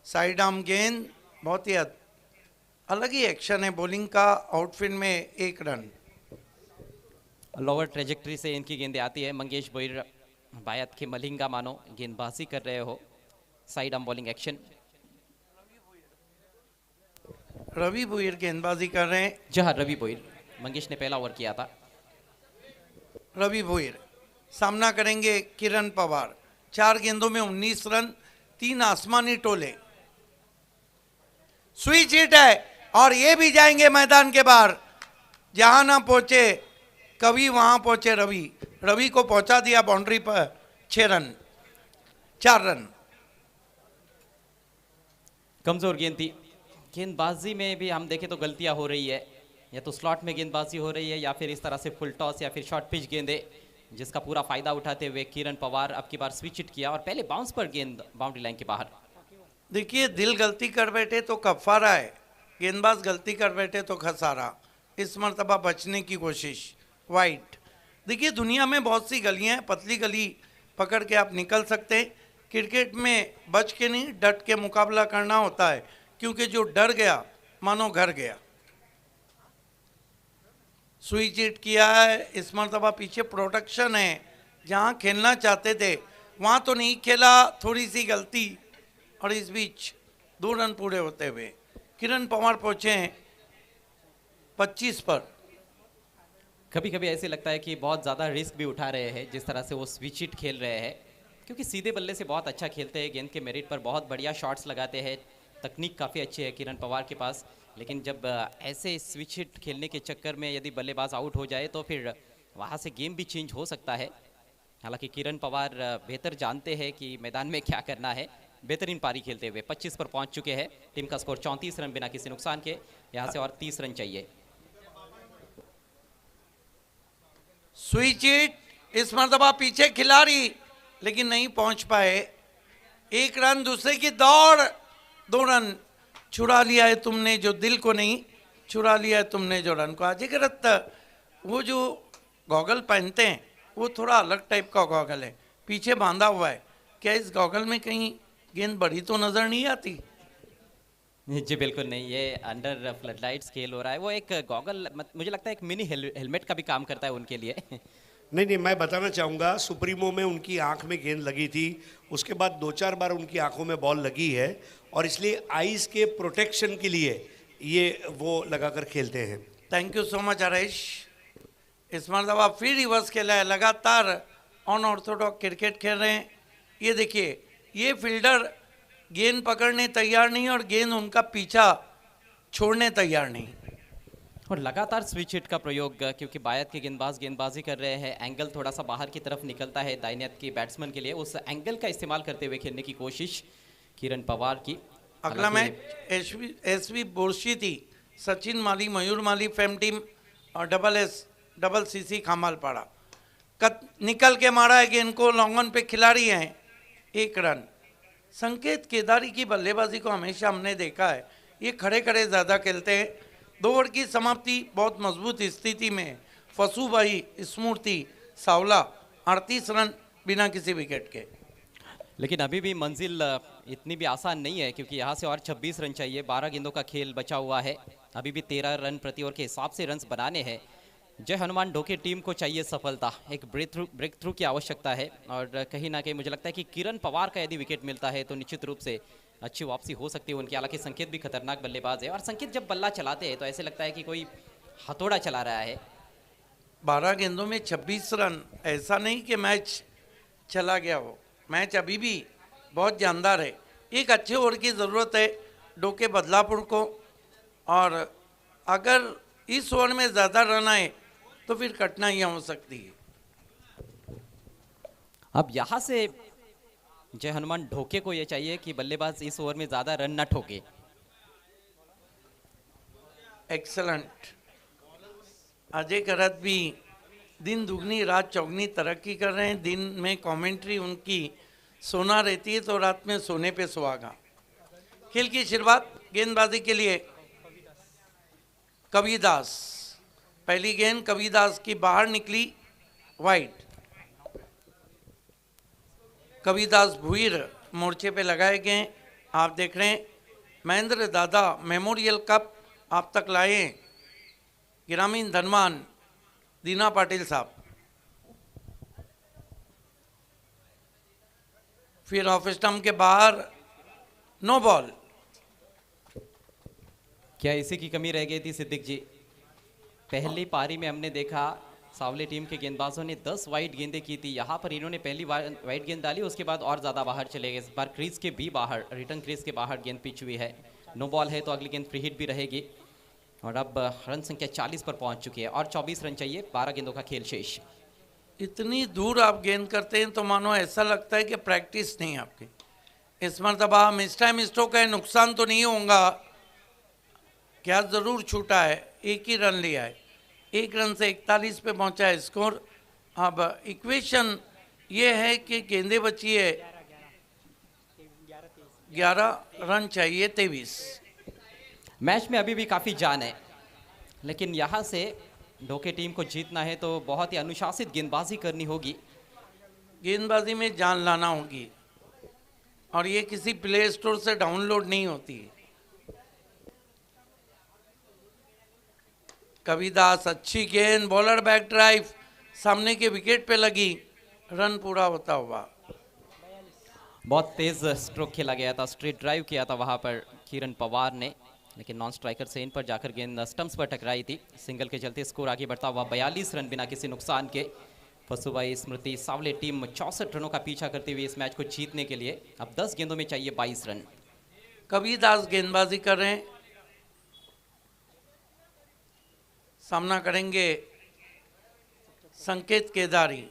साइड आर्म गेंद, बहुत ही अलग ही एक्शन है बॉलिंग का। आउटफील्ड में 1 रन। लोअर ट्रेजेक्ट्री से इनकी गेंदें आती है। मंगेश भुईर बायत के मलिंगा मानो गेंदबाजी कर रहे हो। Side arm bowling action. Ravi Bhuir गेंदबाजी कर रहे हैं। जहाँ रवि भुईर, मंगेश ने पहला ओवर किया था। रवि भुईर सामना करेंगे किरण पवार। 4 गेंदों में 19 रन, 3 आसमानी टोले। स्विच हिट है और ये भी जाएंगे मैदान के बाहर। जहां ना पहुंचे कवि, वहां पहुंचे रवि। रवि को पहुंचा दिया बाउंड्री पर। 6 रन, 4 रन। कमजोर गेंद थी। गेंदबाजी में भी हम देखें तो गलतियां हो रही है, या तो स्लॉट में गेंदबाजी हो रही है या फिर इस तरह से फुल टॉस या फिर शॉर्ट पिच गेंदे, जिसका पूरा फायदा उठाते हुए किरण पवार अब की बार स्विच हिट किया और पहले बाउंस पर गेंद बाउंड्री लाइन के बाहर। देखिए, दिल गलती कर बैठे तो कफारा है, गेंदबाज गलती कर बैठे तो खसारा। इस मर्तबा बचने की कोशिश, वाइट। देखिए, दुनिया में बहुत सी गलियां हैं, पतली गली पकड़ के आप निकल सकते हैं। क्रिकेट में बच के नहीं, डट के मुकाबला करना होता है, क्योंकि जो डर गया मानो घर गया। स्विच हिट किया है। इस मर्तबा पीछे प्रोटेक्शन है, जहां खेलना चाहते थे वहां तो नहीं खेला, थोड़ी सी गलती। और इस बीच 2 रन पूरे होते हुए किरण पवार पहुंचे हैं 25 पर। कभी कभी ऐसे लगता है कि बहुत ज़्यादा रिस्क भी उठा रहे हैं, जिस तरह से वो स्विच हिट खेल रहे हैं, क्योंकि सीधे बल्ले से बहुत अच्छा खेलते हैं। गेंद के मेरिट पर बहुत बढ़िया शॉट्स लगाते हैं। तकनीक काफ़ी अच्छी है किरण पवार के पास, लेकिन जब ऐसे स्विच हिट खेलने के चक्कर में यदि बल्लेबाज आउट हो जाए तो फिर वहाँ से गेम भी चेंज हो सकता है। हालांकि किरण पवार बेहतर जानते हैं कि मैदान में क्या करना है। बेहतरीन पारी खेलते हुए 25 पर पहुंच चुके हैं। टीम का स्कोर 34 रन बिना किसी नुकसान के। यहाँ से और 30 रन चाहिए। स्विच हिट, इस मर्तबा पीछे खिलाड़ी लेकिन नहीं पहुंच पाए। 1 रन, दूसरे की दौड़, 2 रन। चुरा लिया है तुमने जो दिल को नहीं, चुरा लिया है तुमने जो रन को। अजय गरत, वो जो गॉगल पहनते हैं वो थोड़ा अलग टाइप का गॉगल है, पीछे बांधा हुआ है। क्या इस गॉगल में कहीं गेंद बढ़ी तो नजर नहीं आती? जी बिल्कुल नहीं, ये अंडर फ्लड लाइट्स खेल हो रहा है। वो एक गॉगल, मुझे लगता है एक मिनी हेलमेट का भी काम करता है उनके लिए। नहीं, मैं बताना चाहूँगा, सुप्रीमो में उनकी आंख में गेंद लगी थी, उसके बाद 2-4 बार उनकी आंखों में बॉल लगी है, और इसलिए आइज़ के प्रोटेक्शन के लिए ये वो लगाकर खेलते हैं। Thank you so much Haresh. इस मरतबा फिर रिवर्स खेला है, लगातार अनऑर्थोडॉक्स क्रिकेट खेल रहे हैं। ये देखिए, ये फील्डर गेंद पकड़ने तैयार नहीं और गेंद उनका पीछा छोड़ने तैयार नहीं। और लगातार स्विच हिट का प्रयोग, क्योंकि बायत के गेंदबाज गेंदबाजी कर रहे हैं। एंगल थोड़ा सा बाहर की तरफ निकलता है दाहिने हाथ के बैट्समैन के लिए, उस एंगल का इस्तेमाल करते हुए खेलने की कोशिश किरण पवार की। अगला हालांकि- मैच एसवी बोरशी थी, सचिन माली मयूर माली फेम टीम और डबल सीसी खामालपाड़ा। निकल के मारा है गेंद को, लॉन्ग ऑन पे खिलाड़ी हैं, 1 रन। संकेत केदारी की बल्लेबाजी को हमेशा हमने देखा है, ये खड़े खड़े ज़्यादा खेलते हैं। 2 ओवर की समाप्ति बहुत मजबूत स्थिति में। फसूभाई स्मूर्ति सावला 38 रन बिना किसी विकेट के। लेकिन अभी भी मंजिल इतनी भी आसान नहीं है, क्योंकि यहाँ से और 26 रन चाहिए। 12 गेंदों का खेल बचा हुआ है, अभी भी 13 रन प्रति ओवर के हिसाब से रन्स बनाने हैं। जय हनुमान ढोके टीम को चाहिए सफलता, एक ब्रेक थ्रू की आवश्यकता है। और कहीं ना कहीं मुझे लगता है कि किरण पवार का यदि विकेट मिलता है तो निश्चित रूप से अच्छी वापसी हो सकती है उनकी। हालांकि संकेत भी खतरनाक बल्लेबाज है, और संकेत जब बल्ला चलाते हैं तो ऐसे लगता है कि कोई हथौड़ा चला रहा है। 12 गेंदों में 26 रन, ऐसा नहीं कि मैच चला गया हो, मैच अभी भी बहुत जानदार है। एक अच्छे ओवर की ज़रूरत है डोके बदलापुर को, और अगर इस ओवर में ज़्यादा रन आए तो फिर कठिनाइयाँ हो सकती है। अब यहाँ से जय हनुमान ढोके को ये चाहिए कि बल्लेबाज इस ओवर में ज़्यादा रन न ठोके। एक्सलेंट। अजय करत भी दिन दुगनी रात चौगनी तरक्की कर रहे हैं। दिन में कमेंट्री उनकी सोना रहती है तो रात में सोने पे सुहागा। खेल की शुरुआत गेंदबाजी के लिए कविदास, पहली गेंद कविदास की बाहर निकली, वाइड। कविदास भुईर मोर्चे पे लगाए गए। आप देख रहे हैं महेंद्र दादा मेमोरियल कप आप तक लाए ग्रामीण धनवान दीना पाटिल साहब। फिर ऑफ स्टंप के बाहर नो बॉल। क्या इसी की कमी रह गई थी सिद्दीक जी? पहली पारी में हमने देखा सावले टीम के गेंदबाजों ने 10 वाइड गेंदें की थी। यहाँ पर इन्होंने पहली वाइड गेंद डाली, उसके बाद और ज़्यादा बाहर चले गए। इस बार क्रीज के भी बाहर, रिटर्न क्रीज के बाहर गेंद पिच हुई है। नो बॉल है तो अगली गेंद फ्री हिट भी रहेगी। और अब रन संख्या 40 पर पहुंच चुकी है और 24 रन चाहिए, 12 गेंदों का खेल शेष। इतनी दूर आप गेंद करते हैं तो मानो ऐसा लगता है कि प्रैक्टिस नहीं आपकी। इस मरतबा मिस टाइम स्ट्रोक है, नुकसान तो नहीं होगा। क्या ज़रूर छूटा है, 1 ही रन लिया है, 1 रन से 41 पे पहुंचा है स्कोर। अब इक्वेशन ये है कि गेंदे बची है 11 रन चाहिए 23। मैच में अभी भी काफ़ी जान है, लेकिन यहाँ से ढोके टीम को जीतना है तो बहुत ही अनुशासित गेंदबाजी करनी होगी। गेंदबाजी में जान लाना होगी और ये किसी प्ले स्टोर से डाउनलोड नहीं होती। कविदास अच्छी गेंद, बॉलर बैक ड्राइव सामने के विकेट पे लगी, रन पूरा होता हुआ। बहुत तेज स्ट्रोक खेला गया था, स्ट्रेट ड्राइव किया था वहां पर किरण पवार ने, लेकिन नॉन स्ट्राइकर से इन पर जाकर गेंद स्टंप्स पर टकराई थी। सिंगल के चलते स्कोर आगे बढ़ता हुआ 42 रन बिना किसी नुकसान के। फसुभाई स्मृति सावले टीम 64 रनों का पीछा करते हुए इस मैच को जीतने के लिए अब 10 गेंदों में चाहिए 22 रन। कविदास गेंदबाजी कर रहे हैं, सामना करेंगे संकेत केदारी।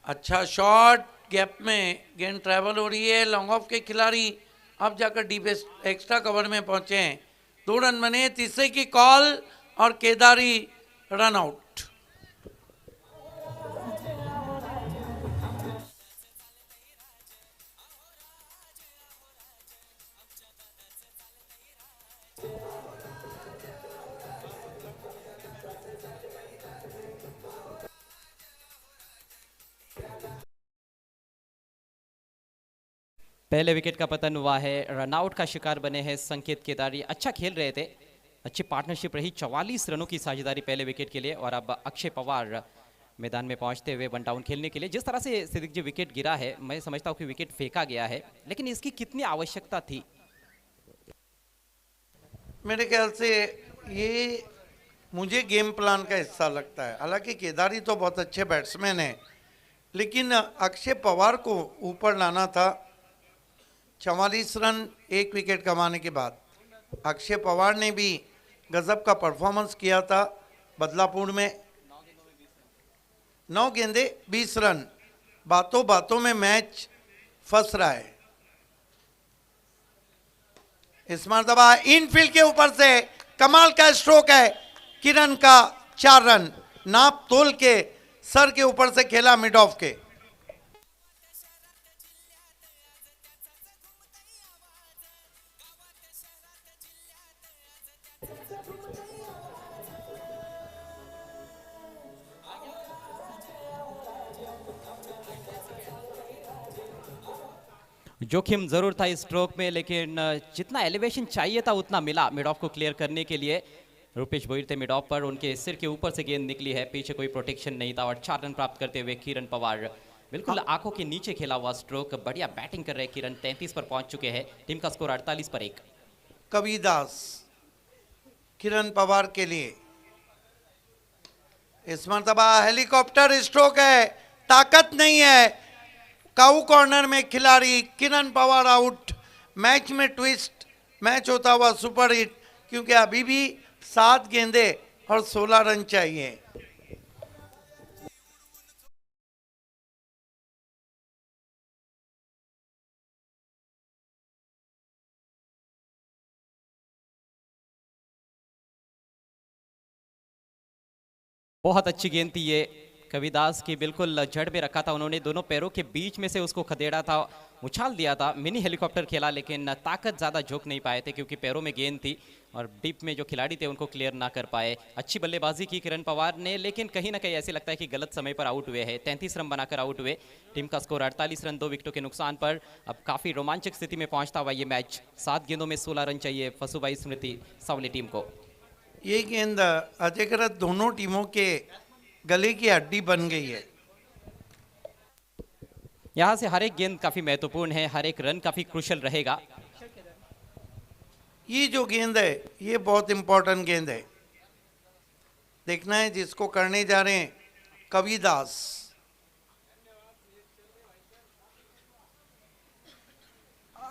अच्छा शॉट, गैप में गेंद ट्रैवल हो रही है। लॉन्ग ऑफ के खिलाड़ी अब जाकर डीप एक्स्ट्रा कवर में पहुंचे हैं। 2 रन बने, तीसरे की कॉल और केदारी रन आउट। पहले विकेट का पतन हुआ है, रनआउट का शिकार बने हैं संकेत केदारी। अच्छा खेल रहे थे, अच्छी पार्टनरशिप रही, 44 रनों की साझेदारी पहले विकेट के लिए। और अब अक्षय पवार मैदान में पहुंचते हुए 1 डाउन खेलने के लिए। जिस तरह से सिद्दीक जी विकेट गिरा है, मैं समझता हूं कि विकेट फेंका गया है, लेकिन इसकी कितनी आवश्यकता थी? मेरे ख्याल से ये मुझे गेम प्लान का हिस्सा लगता है। हालांकि केदारी तो बहुत अच्छे बैट्समैन हैं, लेकिन अक्षय पवार को ऊपर लाना था। 44 रन 1 विकेट कमाने के बाद अक्षय पवार ने भी गजब का परफॉर्मेंस किया था बदलापुर में। 9 गेंदे 20 रन। बातों बातों में मैच फंस रहा है। इस मरतबा इनफील्ड के ऊपर से कमाल का स्ट्रोक है किरण का, 4 रन। नाप तोल के सर के ऊपर से खेला मिड ऑफ के। जोखिम जरूर था इस स्ट्रोक में, लेकिन जितना एलिवेशन चाहिए था उतना मिला मिड ऑफ को क्लियर करने के लिए। रुपेश भोईर थे मिड ऑफ पर, उनके सिर के ऊपर से गेंद निकली है, पीछे कोई प्रोटेक्शन नहीं था और 4 रन प्राप्त करते हुए किरण पवार। बिल्कुल आंखों के नीचे खेला हुआ स्ट्रोक, बढ़िया बैटिंग कर रहे किरण, 33 पर पहुंच चुके हैं। टीम का स्कोर 48 पर 1। कविदास किरण पवार के लिए इस मरतबा हेलीकॉप्टर स्ट्रोक है, ताकत नहीं है। काऊ कॉर्नर में खिलाड़ी किरण पवार आउट। मैच में ट्विस्ट, मैच होता हुआ सुपर हिट, क्योंकि अभी भी 7 गेंदे और 16 रन चाहिए। बहुत अच्छी गेंद थी ये कविदास की, बिल्कुल जड़ में रखा था उन्होंने, दोनों पैरों के बीच में से उसको खदेड़ा था, उछाल दिया था। मिनी हेलीकॉप्टर खेला, लेकिन ताकत ज़्यादा झोंक नहीं पाए थे क्योंकि पैरों में गेंद थी और डीप में जो खिलाड़ी थे उनको क्लियर ना कर पाए। अच्छी बल्लेबाजी की किरण पवार ने, लेकिन कहीं ना कहीं ऐसे लगता है कि गलत समय पर आउट हुए हैं। 33 रन बनाकर आउट हुए। टीम का स्कोर 48 रन 2 विकेटों के नुकसान पर। अब काफ़ी रोमांचक स्थिति में पहुंचता हुआ ये मैच। 7 गेंदों में 16 रन चाहिए फसुबाई स्मृति सावली टीम को। ये गेंद अजयकरत दोनों टीमों के गले की हड्डी बन गई है। यहाँ से हर एक गेंद काफी महत्वपूर्ण है, हर एक रन काफी क्रूशल रहेगा। ये जो गेंद है ये बहुत इंपॉर्टेंट गेंद है। देखना है जिसको करने जा रहे हैं कविदास।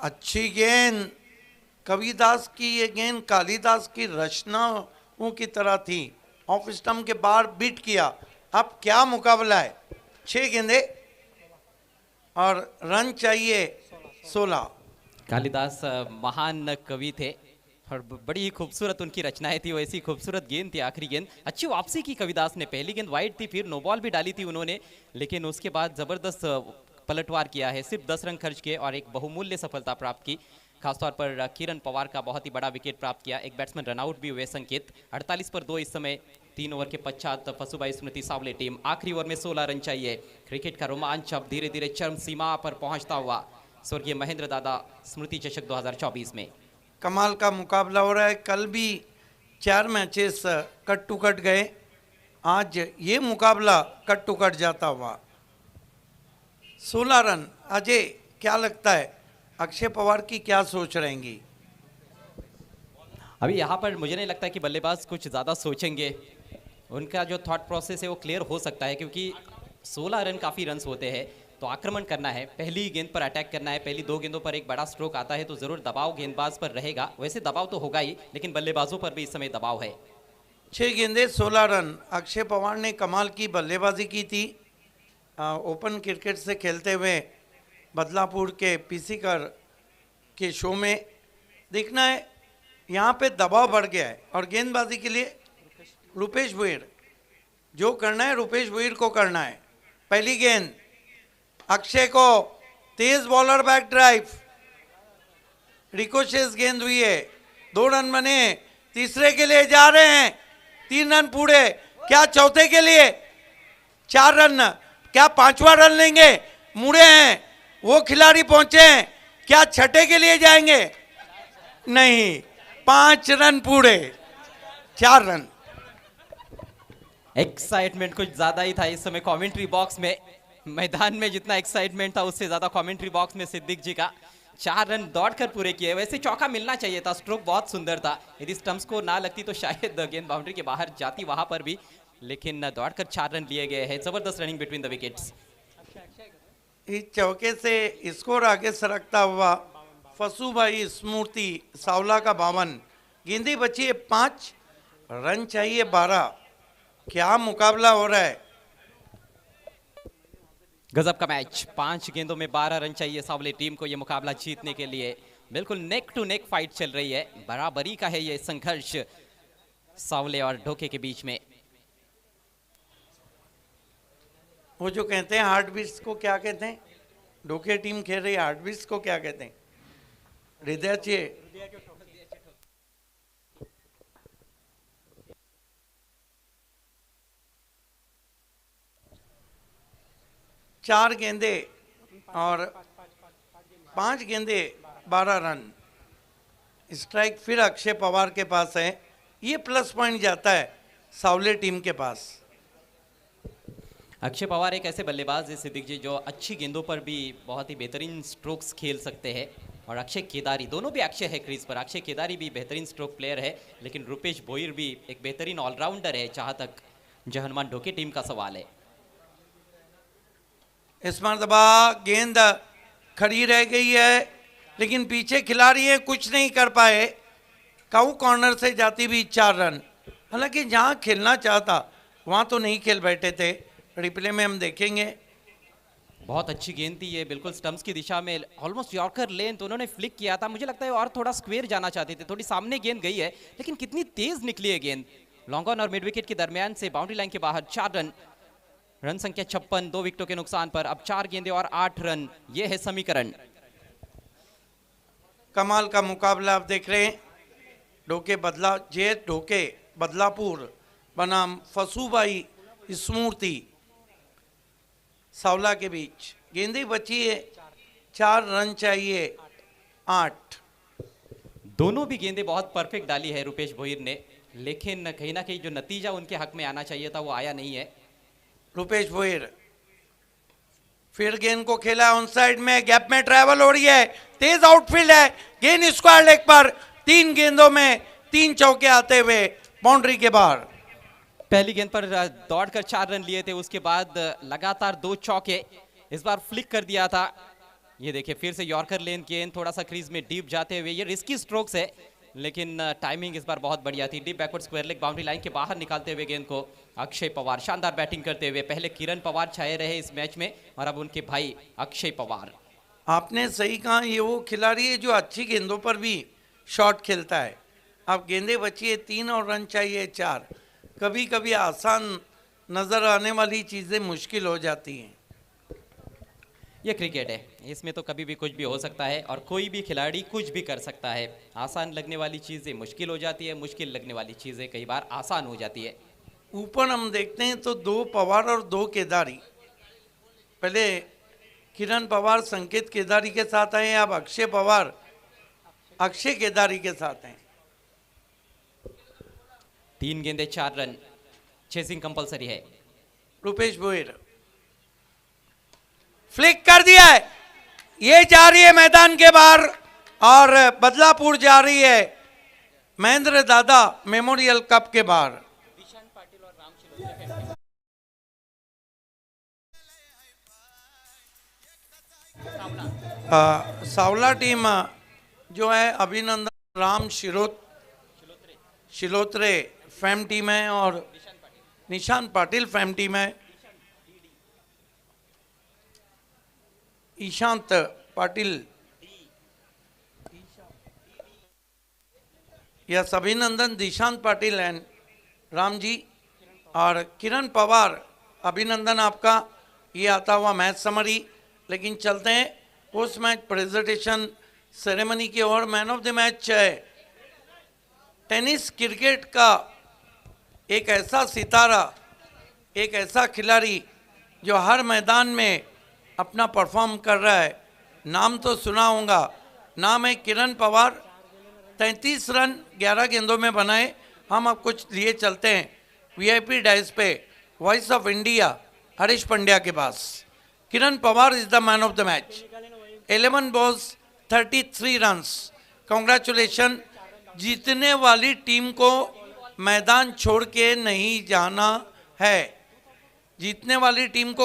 अच्छी गेंद कविदास की। ये गेंद कालिदास की रचनाओं की तरह थी, ऑफ स्टंप के बाहर बीट किया। अब क्या मुकाबला है। 6 गेंदे और रन चाहिए 16। कालिदास महान कवि थे और बड़ी ही खूबसूरत उनकी रचनाएं थी, वैसी खूबसूरत गेंद थी आखिरी गेंद। अच्छी वापसी की कविदास ने, पहली गेंद वाइड थी, फिर नो बॉल भी डाली थी उन्होंने, लेकिन उसके बाद जबरदस्त पलटवार किया है, सिर्फ 10 रन खर्च किए और एक बहुमूल्य सफलता प्राप्त की। खासतौर पर किरण पवार का बहुत ही बड़ा विकेट प्राप्त किया। एक बैट्समैन रनआउट भी हुए संकेत। 48 पर 2 इस समय 3 ओवर के पश्चात फसुबाई स्मृति सावले टीम। आखिरी ओवर में 16 रन चाहिए। क्रिकेट का रोमांच अब धीरे धीरे चरम सीमा पर पहुंचता हुआ स्वर्गीय महेंद्र दादा स्मृति चषक 2024 में। कमाल का मुकाबला हो रहा है। कल भी 4 मैचेस कट टू कट गए, आज ये मुकाबला कट टू कट जाता हुआ। 16 रन। अजय क्या लगता है अक्षय पवार की क्या सोच रहेंगी। अभी यहाँ पर मुझे नहीं लगता कि बल्लेबाज कुछ ज़्यादा सोचेंगे, उनका जो थॉट प्रोसेस है वो क्लियर हो सकता है, क्योंकि 16 रन काफ़ी रन्स होते हैं, तो आक्रमण करना है, पहली गेंद पर अटैक करना है। पहली 2 गेंदों पर एक बड़ा स्ट्रोक आता है तो ज़रूर दबाव गेंदबाज पर रहेगा। वैसे दबाव तो होगा ही, लेकिन बल्लेबाजों पर भी इस समय दबाव है। 6 गेंदे 16 रन। अक्षय पवार ने कमाल की बल्लेबाजी की थी। ओपन क्रिकेट से खेलते हुए बदलापुर के पीसीकर के शो में। देखना है यहाँ पे दबाव बढ़ गया है और गेंदबाजी के लिए रुपेश भोईर, जो करना है रुपेश भोईर को करना है। पहली गेंद अक्षय को, तेज बॉलर बैक ड्राइव, रिकोशेस गेंद हुई है, 2 रन बने। तीसरे के लिए जा रहे हैं, 3 रन पूरे। क्या चौथे के लिए 4 रन, क्या 5वां रन लेंगे। मुड़े हैं वो खिलाड़ी, पहुंचे हैं, क्या छठे के लिए जाएंगे। नहीं, 5 रन पूरे, 4 रन। एक्साइटमेंट कुछ ज्यादा ही था इस समय कमेंट्री बॉक्स में। मैदान में जितना एक्साइटमेंट था उससे ज्यादा कमेंट्री बॉक्स में सिद्दीक जी का। 4 रन दौड़कर पूरे किए। वैसे चौका मिलना चाहिए था, स्ट्रोक बहुत सुंदर था। यदि स्टंप्स को ना लगती तो शायद गेंद बाउंड्री के बाहर जाती वहां पर भी, लेकिन दौड़कर 4 रन लिए गए हैं। जबरदस्त रनिंग बिटवीन द विकेट्स। इस चौके से स्कोर आगे सरकता हुआ फसुभाई स्मृति सावला का 52। गेंदें बची है 5, रन चाहिए 12। क्या मुकाबला हो रहा है। गजब का मैच, 5 गेंदों में 12 रन चाहिए सावले टीम को ये मुकाबला जीतने के लिए। बिल्कुल नेक टू नेक फाइट चल रही है, बराबरी का है ये संघर्ष सावले और ढोके के बीच में। वो जो कहते हैं हार्ट बीट्स को क्या कहते हैं, ढोके टीम खेल रही है, हार्ट बीट्स को क्या कहते हैं? हृदयाचे। चार गेंदे और 5 गेंदे 12 रन। स्ट्राइक फिर अक्षय पवार के पास है, ये प्लस पॉइंट जाता है सावले टीम के पास। अक्षय पवार एक ऐसे बल्लेबाज है सिद्दीक जी जो अच्छी गेंदों पर भी बहुत ही बेहतरीन स्ट्रोक्स खेल सकते हैं, और अक्षय केदारी, दोनों भी अक्षय है क्रीज पर। अक्षय केदारी भी बेहतरीन स्ट्रोक प्लेयर है, लेकिन रुपेश भोईर भी एक बेहतरीन ऑलराउंडर है, जहां तक जहनुमान ढोके टीम का सवाल है। इस मरतबा गेंद खड़ी रह गई है, लेकिन पीछे खिलाड़ी है, कुछ नहीं कर पाए। काऊ कॉर्नर से जाती भी 4 रन। हालांकि जहां खेलना चाहता वहां तो नहीं खेल बैठे थे, रिप्ले में हम देखेंगे। बहुत अच्छी गेंद थी ये, बिल्कुल स्टंप्स की दिशा में, ऑलमोस्ट यॉर्कर लेंथ उन्होंने फ्लिक किया था। मुझे लगता है और थोड़ा स्क्वेयर जाना चाहते थे, थोड़ी सामने गेंद गई है, लेकिन कितनी तेज निकली है गेंद। लॉन्ग ऑन और मिड विकेट के दरमियान से बाउंड्री लाइन के बाहर 4 रन। रन संख्या 56, 2 विकेटों के नुकसान पर अब 4 गेंदे और 8 रन, ये है समीकरण। कमाल का मुकाबला आप देख रहे हैं। ढोके बदला जेत ढोके बदलापुर बनाम फसूबाई स्मूर्ति सावला के बीच। गेंदे बची है, 4 रन चाहिए, 8। दोनों भी गेंदें बहुत परफेक्ट डाली है रुपेश भोईर ने, लेकिन कहीं ना कहीं जो नतीजा उनके हक में आना चाहिए था वो आया नहीं है। रुपेश भोईर फिर गेंद को खेला ऑन साइड में, गैप में ट्रैवल हो रही है, तेज आउटफील्ड है, गेंद स्क्वायर लेग पर, 3 गेंदों में 3 चौके आते हुए बाउंड्री के बाहर। पहली गेंद पर दौड़कर 4 रन लिए थे, उसके बाद लगातार 2 चौके, इस बार फ्लिक कर दिया था। ये देखिए फिर से यॉर्कर लेन गेंद थोड़ा सा क्रीज में डीप जाते हुए, ये रिस्की स्ट्रोक्स है, लेकिन टाइमिंग इस बार बहुत बढ़िया थी। Deep backward square leg boundary line के बाहर निकालते हुए गेंद को अक्षय पवार शानदार बैटिंग करते हुए, पहले किरण पवार छाए रहे इस मैच में और अब उनके भाई अक्षय पवार। आपने सही कहा, ये वो खिलाड़ी है जो अच्छी गेंदों पर भी शॉट खेलता है। अब गेंदें बची है 3 और रन चाहिए 4। कभी कभी आसान नजर आने वाली चीजें मुश्किल हो जाती हैं। ये क्रिकेट है, इसमें तो कभी भी कुछ भी हो सकता है और कोई भी खिलाड़ी कुछ भी कर सकता है। आसान लगने वाली चीज़ें मुश्किल हो जाती है, मुश्किल लगने वाली चीज़ें कई बार आसान हो जाती है। ऊपर हम देखते हैं तो 2 पवार और 2 केदारी। पहले किरण पवार संकेत केदारी के साथ आए, अब अक्षय पवार अक्षय केदारी के साथ हैं। 3 गेंदे 4 रन, चेसिंग कंपलसरी है। रुपेश भोईर फ्लिक कर दिया है, ये जा रही है मैदान के बाहर और बदलापुर जा रही है महेंद्र दादा मेमोरियल कप के बाहर। सावला टीम जो है अभिनंदन राम शिलोत्रे फैम टीम है और निशान पाटिल फैम टीम है। ईशांत पाटिल, यस अभिनंदन दिशांत पाटिल एंड राम जी और किरण पवार, अभिनंदन आपका। ये आता हुआ मैच समरी। लेकिन चलते हैं पोस्ट मैच प्रेजेंटेशन सेरेमनी की ओर। मैन ऑफ द मैच है टेनिस क्रिकेट का एक ऐसा सितारा, एक ऐसा खिलाड़ी जो हर मैदान में अपना परफॉर्म कर रहा है। नाम तो सुना होगा, नाम है किरण पवार। 33 रन 11 गेंदों में बनाए। हम अब कुछ लिए चलते हैं वीआईपी डाइस पे voice of India Harish Pandya के पास। Kiran Pawar is the man of the match. 11 balls 33 runs. Congratulation. जीतने वाली टीम को मैदान छोड़ के नहीं जाना है। जीतने वाली टीम को